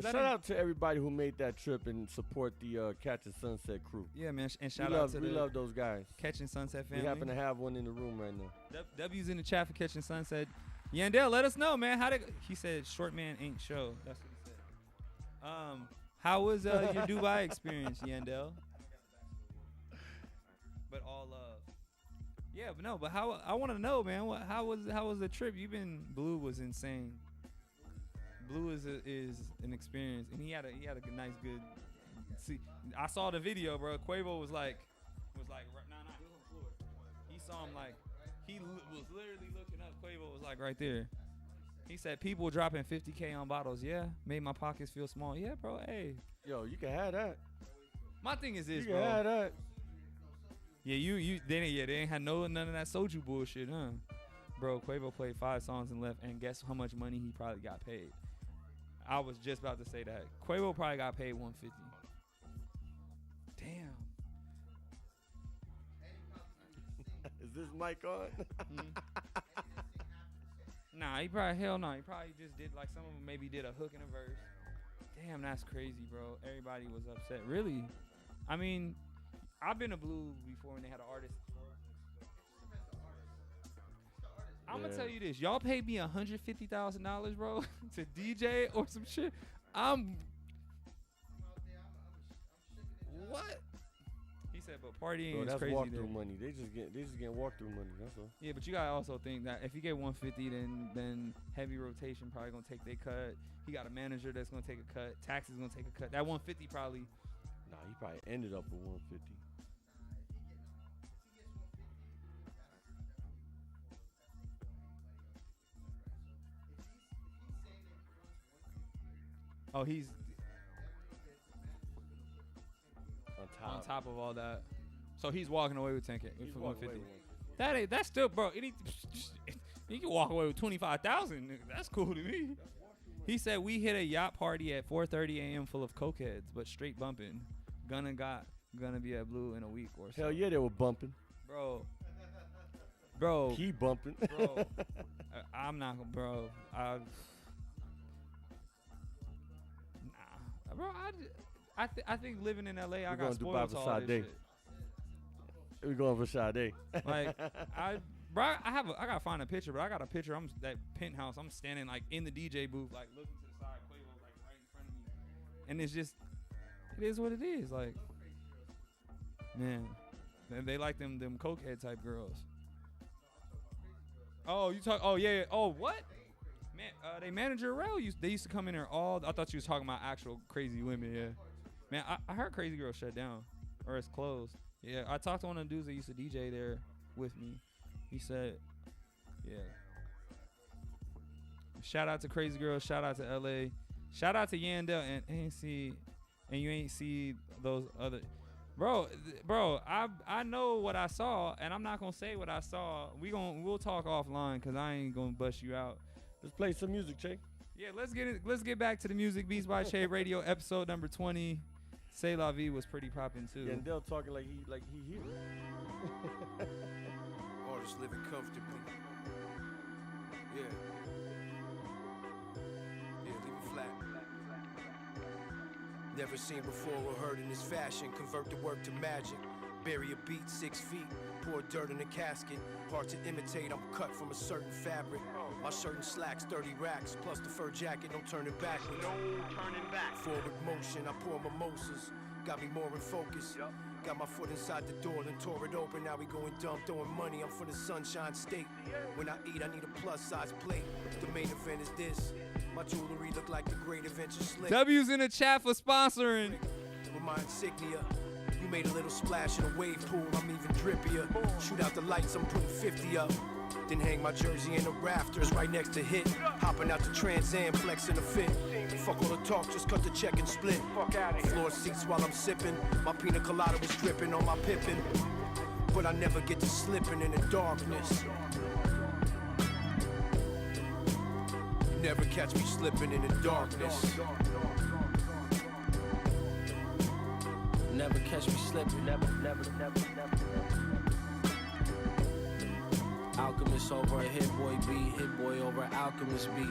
Shout out to everybody who made that trip and support the Catching Sunset crew. Yeah, man, and shout out to we love those guys. Catching Sunset family. We happen to have one in the room right now. W's in the chat for Catching Sunset. Yandel, let us know, man. He said Short Man ain't show. That's what he said. How was your Dubai experience, Yandel? But all love. Yeah, but no, but how I want to know, man. How was the trip? Blue was insane. Blue is an experience, and he had a nice good. See, I saw the video, bro. Quavo was like, nah, he was on the floor. He saw him like, he was literally looking up. Quavo was like right there. He said people dropping 50K on bottles. Yeah, made my pockets feel small. Yeah, bro. Hey, yo, you can have that. My thing is this, you bro. You can have that. Yeah, they ain't had none of that soju bullshit, huh? Bro, Quavo played 5 songs and left, and guess how much money he probably got paid? I was just about to say that. Quavo probably got paid $150. Damn. Is this mic on? Nah, he probably just did like some of them maybe did a hook and a verse. Damn, that's crazy, bro. Everybody was upset. Really? I mean, I've been to Blue before when they had an artist. I'm gonna tell you this. Y'all paid me $150,000, bro, to DJ or some shit. What? He said, but partying is crazy. That's walkthrough money. They just getting walkthrough money. That's all. Yeah, but you gotta also think that if you get 150, then heavy rotation probably gonna take their cut. He got a manager that's gonna take a cut. Taxes gonna take a cut. That 150 probably. Nah, he probably ended up with 150. Oh, he's on top of all that. So he's walking away with 10K for 150. That's still, bro. You can walk away with 25,000. That's cool to me. He said we hit a yacht party at 4:30 a.m. full of cokeheads, but straight bumping. Gonna be at Blue in a week or so. Hell yeah, they were bumping. Bro. Keep bumping. Bro. I'm not gonna, bro. Bro, I think living in LA, I got spoiled to all this shit. We're going for Sade. Like, I gotta find a picture, but I got a picture. I'm that penthouse. I'm standing like in the DJ booth, like looking to the side, Quavo like right in front of me, and it's just, it is what it is. Like, man, they like them cokehead type girls. Oh, you talk? Oh yeah. Oh what? Man, they manager Rel they used to come in there I thought you was talking about actual crazy women, yeah. Man, I heard Crazy Girl shut down or it's closed. Yeah, I talked to one of the dudes that used to DJ there with me. He said, yeah. Shout out to Crazy Girl, shout out to LA, shout out to Yandel and you ain't see those other bro. I know what I saw, and I'm not gonna say what I saw. We'll talk offline because I ain't gonna bust you out. Let's play some music, Che. Yeah, let's get back to the music. Beats by Che Radio, episode number 20. Say La Vie was pretty poppin' too. Yandel talking like he here. Artists living comfortably. Yeah. Yeah, leave it flat. Never seen before or heard in this fashion. Convert the work to magic. Bury a beat 6 feet. Pour dirt in a casket. Hard to imitate, I'm cut from a certain fabric. My shirt and slacks, 30 racks. Plus the fur jacket, no turning backwards. No turning back. Forward motion, I pour mimosas. Got me more in focus. Got my foot inside the door, then tore it open. Now we going dumb, throwing money. I'm from the Sunshine State. When I eat, I need a plus size plate. The main event is this. My jewelry look like the Great Adventure Slick. W's in the chat for sponsoring. With my insignia. You made a little splash in a wave pool, I'm even drippier. Shoot out the lights, I'm putting 50 up. Then hang my jersey in the rafters right next to Hit. Hopping out the Trans Am, flexing a fit. Fuck all the talk, just cut the check and split. Floor seats while I'm sipping. My pina colada was dripping on my Pippin. But I never get to slipping in the darkness. You never catch me slipping in the darkness. Never catch me slipping, never. Alchemist over a Hit Boy beat, Hit Boy over Alchemist beat.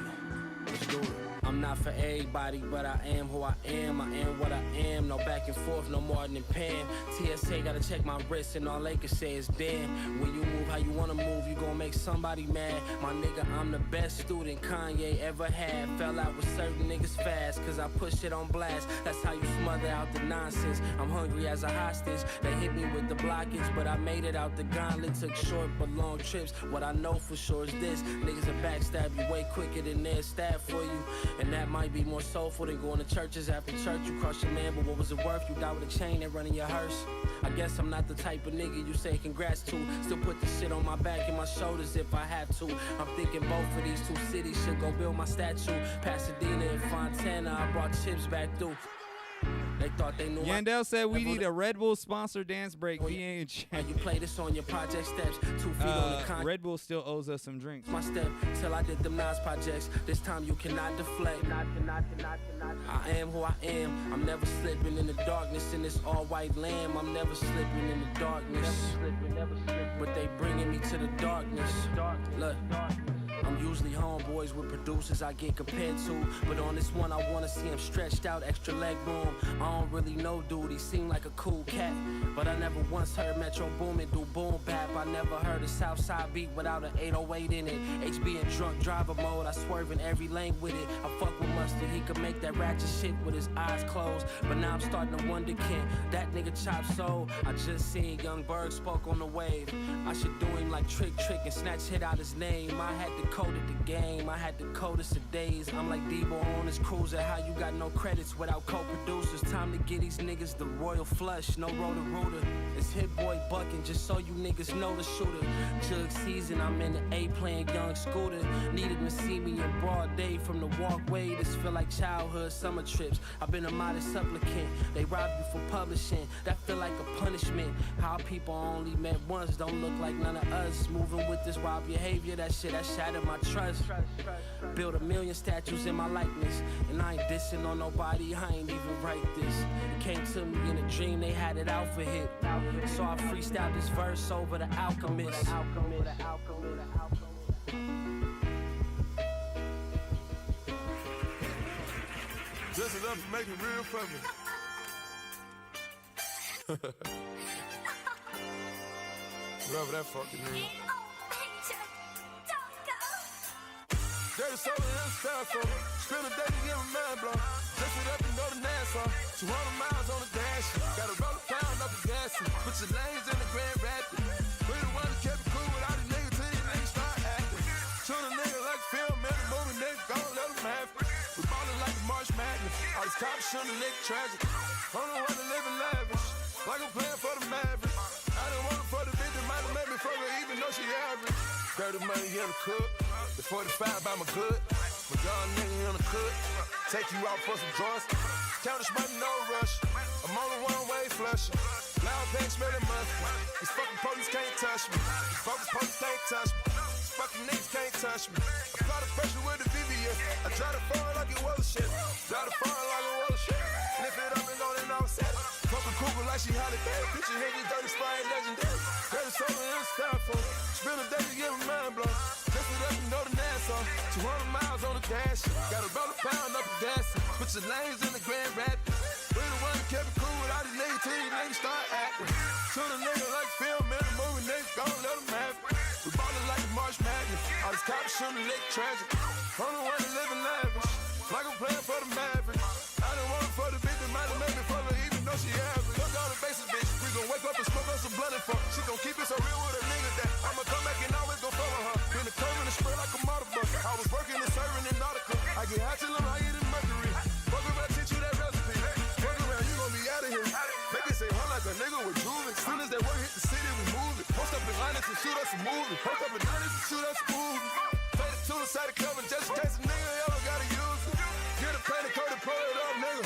Let's do it. I'm not for everybody, but I am who I am. I am what I am. No back and forth, no more than pen. TSA gotta check my wrist, and all they can say is damn. When you move how you wanna move, you gon' make somebody mad. My nigga, I'm the best student Kanye ever had. Fell out with certain niggas fast, cause I push it on blast. That's how you smother out the nonsense. I'm hungry as a hostage. They hit me with the blockage, but I made it out the gauntlet. Took short but long trips. What I know for sure is this: niggas will backstab you way quicker than they'll stab for you. And that might be more soulful than going to churches after church. You cross your man, but what was it worth? You died with a chain and running your hearse. I guess I'm not the type of nigga you say congrats to. Still put the shit on my back and my shoulders if I had to. I'm thinking both of these two cities should go build my statue. Pasadena and Fontana, I brought chips back through. They thought they knew. Yandel said we need a Red Bull sponsor dance break. We ain't. You play this on your project steps. 2 feet on the con. Red Bull still owes us some drinks. My step till I did them Nas projects. This time you cannot deflect. I am who I am. I'm never slipping in the darkness in this all-white lamb. I'm never slipping in the darkness. But they bringing me to the darkness. Look. I'm usually homeboys with producers I get compared to, but on this one I wanna see him stretched out, extra leg room. I don't really know dude, he seemed like a cool cat, but I never once heard Metro Boomin do boom bap. I never heard a Southside beat without an 808 in it. HB in drunk driver mode, I swerve in every lane with it. I fuck with Mustard, he could make that ratchet shit with his eyes closed, but now I'm starting to wonder, can that nigga chop soul? I just seen Young Berg spoke on the wave. I should do him like Trick and snatch hit out his name. I had to coded the game, I had the coldest of days. I'm like Debo on his cruiser, how you got no credits without co-producers? Time to get these niggas the royal flush, no rotor rooter. It's Hit Boy bucking, just so you niggas know the shooter. Jug season, I'm in the A playing Young Scooter. Needed to see me in broad day from the walkway. This feel like childhood summer trips. I've been a modest supplicant, they rob you for publishing. That feel like a punishment. How people only met once don't look like none of us. Moving with this wild behavior, that shit that shattered my trust. Build 1 million statues in my likeness, and I ain't dissing on nobody, I ain't even write this. It came to me in a dream, they had it out for hit. So I freestyled this verse over the Alchemist. Just enough to make it real funny. Whatever that fucking is. Dirty soda in the styrofoam. Spend a day to get my mind blown. Just it up and go to Nassau. 200 miles on the dash. Gotta roll a pound up the gas. Put your lanes in the Grand Rapids. We the one that kept it cool without the niggas till these niggas start acting. Shoot a nigga like film in the movie, nigga, gon' let them have it. We ballin' like a March Madness. All these cops shootin' a nigga tragic. I don't know why they living lavish. Like I'm playing for the Mavericks. I didn't want it for the bitch that might have made me fuck her even though she average. Grab the money in the cook. The 45 by my good. My young nigga in the cook. Take you out for some joints. Count this money, no rush. I'm on a one-way flush. Loud bang smelling mustard. These fucking police can't touch me. These fucking police can't touch me. These fucking niggas can't touch me. Apply the pressure with the VVS. I try to fall like it was a shit. Try to fall like it was a shit. Flip it up and go and all set it. Fucking Cooper like she Holly Berry. Bitch, you hear me dirty spy legendary. Dirty soda in the styrofoam. Spend a day to get my mind blown. Just it up and go to Nassau. 200 miles on the dash. Gotta roll a pound up and gas. Put your lanes in the Grand Rapids. We the one that kept it cool without these niggas till these niggas start acting. Shoot a nigga like film in the movie, niggas gon' let them have it. We ballin' like a March Madness. All these cops shootin' a nigga tragic. I'm the one that living lavish. Like I'm playing for the Mavericks. I didn't want it for the bitch that might have made me fuck her even though she average. Fuck all the bases, bitch. We gon' wake up and smoke us some blunt and fuck. She gon' keep it so real with a nigga that I'ma come back and always gon' fuck with her. Been the curve and the spread like a motor bus. I was working and serving in Nautica. I get hot till I'm higher than Mercury. Fuck around, teach you that recipe. Fuck around, you gon' be out of here. Make it say hunt like a nigga with juvie. Soon as that work hit the city, we move it. Post up in Linus and shoot us a movie. Post up in Linus and shoot us a movie. Play the two side of cover just in case a nigga y'all gotta use it. Get a paint and coat and pull it up, nigga.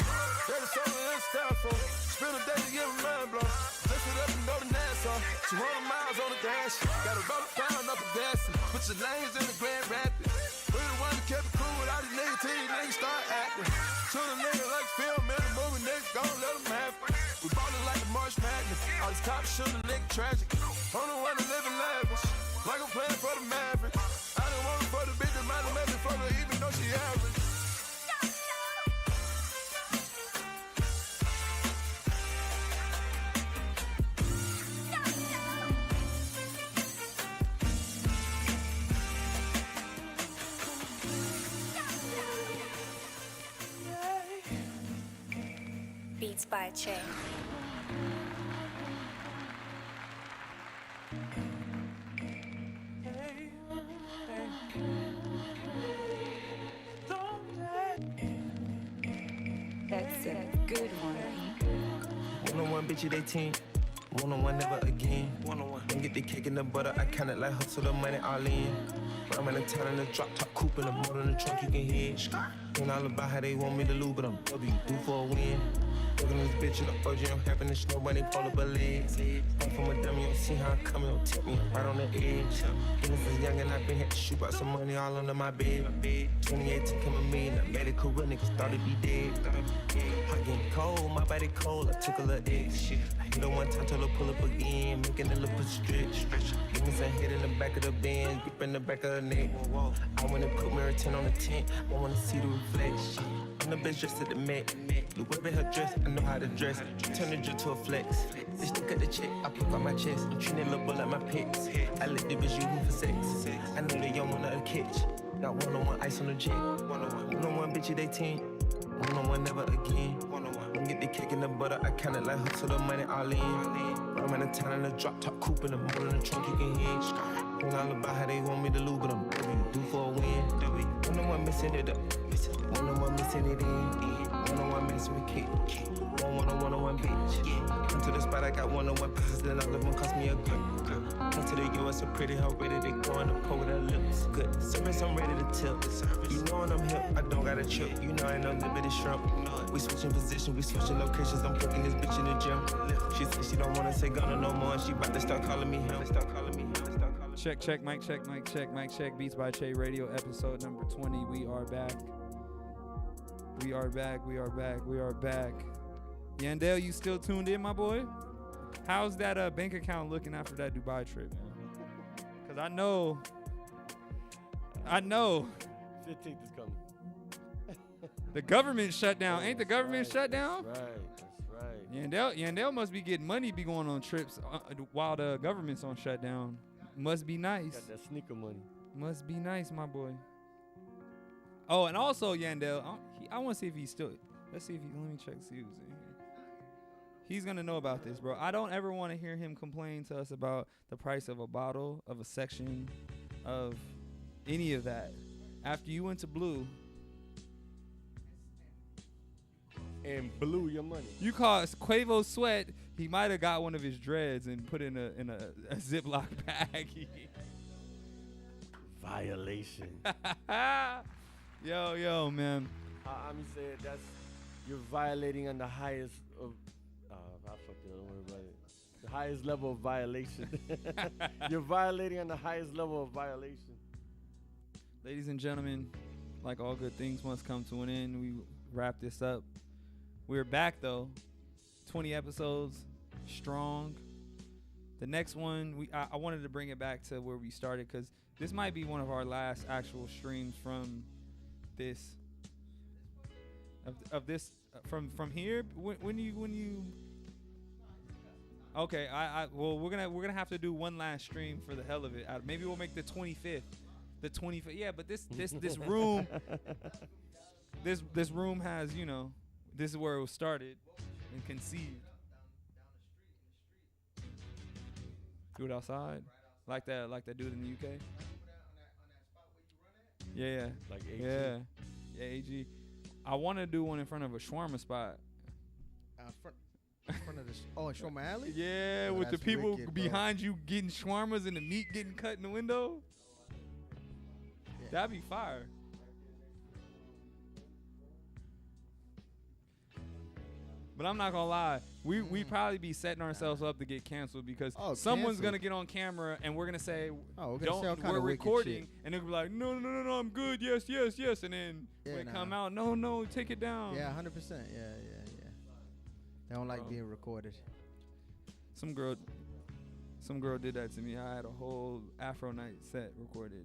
Dirty soda in the styrofoam. Spend a day to get my mind blown. Just it up and go to Nassau. 200 miles on the dash. Gotta roll a pound up and gas. Put your lanes in the Grand Rapids. We the one that kept it cool without these niggas till these niggas start acting. Shoot a nigga like film in the movie, niggas gon' let them have it. We ballin' like a March Madness. All these cops shootin' a nigga tragic. I'm the one that living lavish. Like I'm playing for the Mavericks. I didn't want it for the bitch that might have made me fuck her even though she average. by Che. That's a good one. One-on-one bitch at 18. One-on-one never again. One-on-one. Don't get the cake and the butter. I kinda like hustle the money all in. But I'm in the town in the drop top coupe in the motor in the trunk you can hear. Ain't all about how they want me to lose, but I'm W due for a win. Looking at this bitch in the OG, I'm having this nobody fall up a leg. I'm from a dummy, you don't see how I'm coming, don't tip me right on the edge. Innocence young and I been had to shoot out some money all under my bed. 2018 came a million, I made it career, niggas thought it'd be dead. Hot getting cold, my body cold, I took a little X. I hit her one time, told her pull up again, making the little pussy stretch. Give me some head in the back of the Benz, grip in the back of the neck. I wanna put mirror 10 on the tent, I wanna see the reflection. I'm the best dressed at the Met. The whip in her dress, I know how to dress. Turn the drip to a flex. Bitch, look at the check, I poke on my chest. I'm treating little bull like my pets. I let the bitch use me for sex. I know they young wanna catch. Got one-on-one ice on the jet. One-on-one bitch at 18. One-on-one never again. Don't get the cake and the butter, I kinda like hustle the money all in. I'm in the town in the drop top coupe in the motor in the trunk you can hear. Ain't all about how they want me to lose, but I'm due for a win. One-on-one missing it up. One-on-one missing it in. One-on-one messing with kid. One-on-one bitch. Come to the spot, I got one-on-one pieces, then all of them cost me a good. Come to the US, a pretty hoe, ready to go in the pole with her lips. Good service, I'm ready to tip. You know when I'm hip, I don't got a chip. You know I ain't no limited shrimp. We switching position, we switching locations. I'm fucking this bitch in the gym. She said she don't wanna say Gunna no more, and she about to start calling me him. Check, mic check, mic check, mic check. Beats by Che Radio, episode number 20. We are back. We are back. We are back. We are back. Yandel, you still tuned in, my boy? How's that bank account looking after that Dubai trip, man? Cause I know. 15th is coming. The government shut down. Ain't the government shut down? That's right. Yandel must be getting money, be going on trips while the government's on shutdown. Must be nice. Got that sneaker money. Must be nice, my boy. Oh, and also Yandel, I want to see if he's still. Let's see if he. Let me check. See who's in here. He's gonna know about this, bro. I don't ever want to hear him complain to us about the price of a bottle, of a section, of any of that. After you went to Blue and blew your money, you call Quavo Sweat. He might have got one of his dreads and put in a Ziploc bag. Violation. Yo, man. I'm saying you're violating on the highest of. I fucked it. Don't worry about it. The highest level of violation. You're violating on the highest level of violation. Ladies and gentlemen, like all good things must come to an end. We wrap this up. We're back though. 20 episodes, strong. The next one, I wanted to bring it back to where we started because this might be one of our last actual streams from this. Of this from here. When you. Okay, well we're gonna have to do one last stream for the hell of it. Maybe we'll make the 25th. The 25th. Yeah, but this room. This room has, this is where it was started and conceived. Do it outside, like that dude in the UK. Yeah. Like AG. Yeah, AG. I want to do one in front of a shawarma spot. In front of the Shawarma Alley? Yeah, Oh, with the that's people wicked, behind you getting shawarmas and the meat getting cut in the window. Yeah. That'd be fire. But I'm not gonna lie, we probably be setting ourselves up to get canceled because someone's gonna get on camera and we're gonna say, we're recording, and they'll be like, no, I'm good, yes, and then when it come out, no, take it down. Yeah, 100%. Yeah. They don't like being recorded. Some girl did that to me. I had a whole Afro Night set recorded,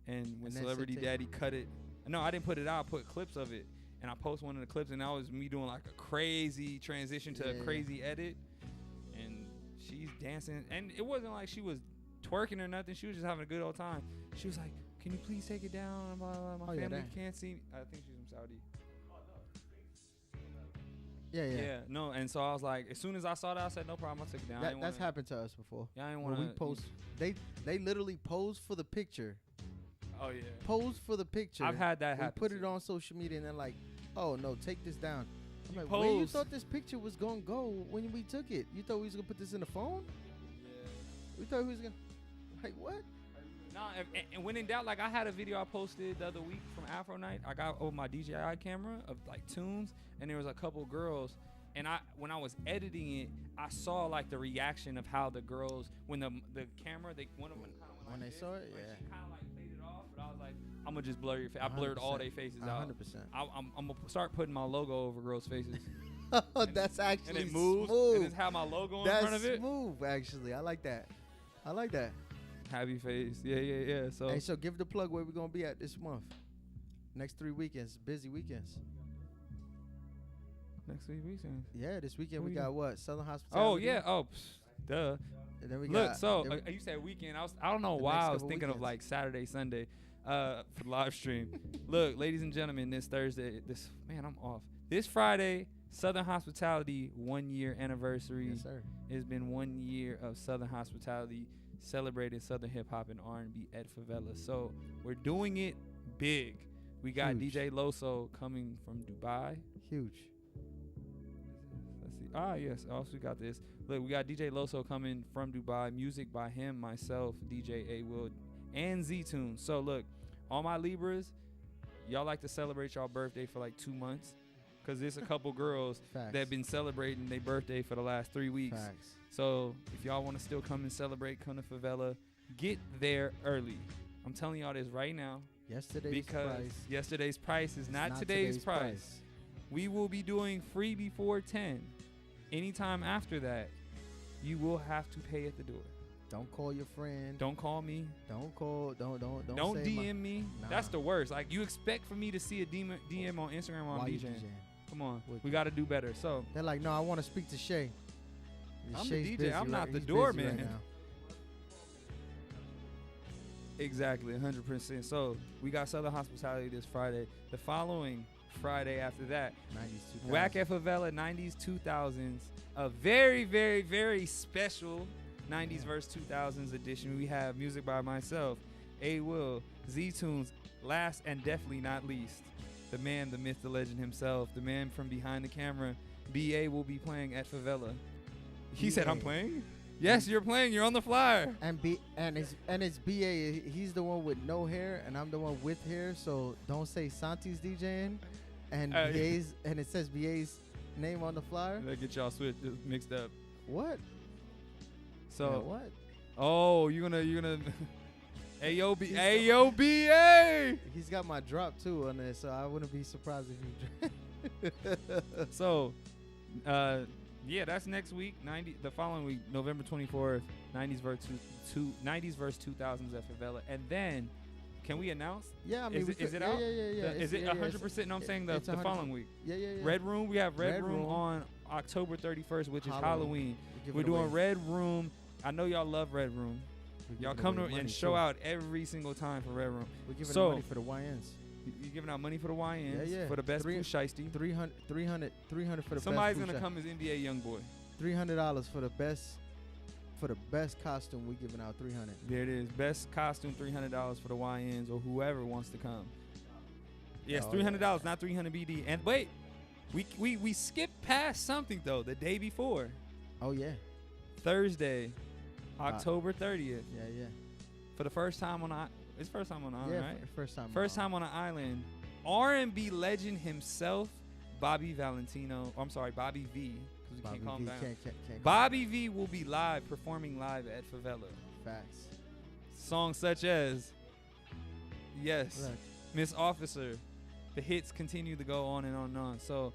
and when Celebrity Daddy cut it, no, I didn't put it out. I put clips of it. And I post one of the clips, and that was me doing like a crazy transition to a crazy edit. And she's dancing. And it wasn't like she was twerking or nothing. She was just having a good old time. She was like, can you please take it down? My family can't see me. I think she's from Saudi. Yeah. No, and so I was like, as soon as I saw that, I said, no problem, I'll take it down. That's happened to us before. Yeah, I didn't When want we post, they literally pose for the picture. Oh yeah. Pose for the picture. I've had that We happen. put it on social media and they're like, oh no, take this down. I'm like, pose. where you thought this picture was gonna go when we took it? You thought we was gonna put this in the phone? Yeah. We thought we was gonna, like, what? No, and when in doubt, like I had a video I posted the other week from Afro Night. I got over my DJI camera of like tunes, and there was a couple girls. And when I was editing it, I saw like the reaction of how the girls, when the camera, one of them kind of when they saw it, yeah. She kind of like played it off, but I was like, I'm gonna just blur your face. I blurred all their faces out. 100%. I'm gonna start putting my logo over girls' faces. That's actually and it moves, smooth. and it's have my logo in That's front of it. smooth, actually. I like that. Happy face. Yeah. So hey, so give the plug where we're gonna be at this month. Next 3 weekends, busy weekends. Next weekend. Yeah, this weekend we We got do. what? Southern Hospitality. Oh yeah. Oh, duh. And then we Look, got, so then we- you said weekend. I don't know The why next I was couple thinking of weekends. like Saturday, Sunday, for the live stream. Look, ladies and gentlemen, this Thursday, I'm off. This Friday, Southern Hospitality 1 year anniversary. Yes, sir. It's been 1 year of Southern Hospitality celebrating Southern hip hop and R&B at Favela. So we're doing it big. We got Huge. DJ Loso coming from Dubai. Huge. Let's see. Ah, yes. Also, we got this. Look, we got DJ Loso coming from Dubai. Music by him, myself, DJ A Will, and Z Tunes. So look, all my Libras, y'all like to celebrate y'all birthday for like 2 months, cause there's a couple girls Facts. that been celebrating their birthday for the last 3 weeks. Facts. So if y'all want to still come and celebrate, come to Favela. Get there early. I'm telling y'all this right now. Yesterday's Because price. yesterday's price is is not today's price. We will be doing free before 10. Anytime after that, you will have to pay at the door. Don't call your friend. Don't call me. Don't call. Don't Don't say DM me. Nah. That's the worst. Like, you expect for me to see a DM on Instagram while Why I'm you DJing. DJing? Come on. With We got to do better. So They're like, no, I want to speak to Shay. I'm Shay's the DJ. busy I'm not the he's doorman. busy right now. Exactly, 100%. So we got Southern Hospitality this Friday. The following Friday after that, 90s, 2000s. Whack at Favela 90s, 2000s. A very, very, very special 90s verse 2000s edition. We have music by myself, A Will, Z Tunes, last and definitely not least, the man, the myth, the legend himself, the man from behind the camera. BA will be playing at Favela. He said, I'm BA. playing? Yes, you're playing. You're on the flyer. And it's BA. He's the one with no hair, and I'm the one with hair. So don't say Santi's DJing, and BA's, and it says BA's name on the flyer. That get y'all mixed up. What? So Yeah, what? Oh, you're gonna Ayo BA. He's got my drop too on there, so I wouldn't be surprised if he. So, yeah, that's next week. The following week, November 24th, 90s verse 2000s at Favela, and then. Can we announce? Yeah, I mean, is it out? Yeah. Is it 100%? No, I'm saying the 100%. following week. Yeah. Red Room. We have Red Red Room Room. on October 31st, which is Halloween. Halloween. We're We're giving doing away- Red Room. I know y'all love Red Room. We're Y'all giving come away to money, and show too. out every single time for Red Room. We're giving so, money for the YNs. You giving out money for the YNs? Yeah. For the best food shiesty. 300 for the Somebody's best. gonna come as NBA young boy. $300 for the best. For the best costume, we giving out $300. There it is. Best costume, $300 for the YNs or whoever wants to come. Yes, Oh, $300, not 300 BD. And wait, we skipped past something though. The day before, Oh yeah. Thursday, October 30th. Yeah. For the first time on it's first time on the island, Yeah, right? first time. First time on the island, R&B legend himself, Bobby Valentino. I'm sorry, Bobby V. Because we can't calm down. Can't Bobby V will be performing live at Favela. Facts. Songs such as, yes, Look. Miss Officer. The hits continue to go on and on and on. So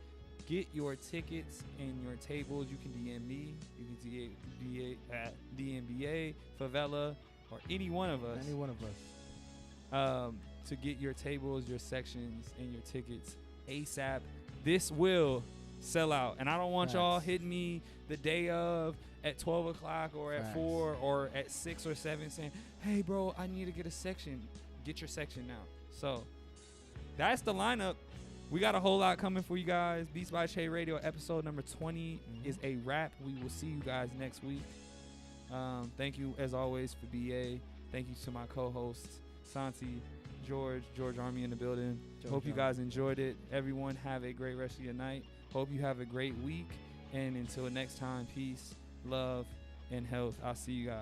get your tickets and your tables. You can DM me. You can DM BA, Favela, or any one of us. Any one of us. To get your tables, your sections, and your tickets ASAP. This will sell out. And I don't want y'all hitting me the day of at 12 o'clock or at 4 or at 6 or 7 saying, hey, bro, I need to get a section. Get your section now. So that's the lineup. We got a whole lot coming for you guys. Beats by Che Radio episode number 20 is a wrap. We will see you guys next week. Thank you, as always, for BA. Thank you to my co-hosts, Santi, George Army in the building. Hope you guys enjoyed it. Everyone, have a great rest of your night. Hope you have a great week. And until next time, peace, love, and health. I'll see you guys.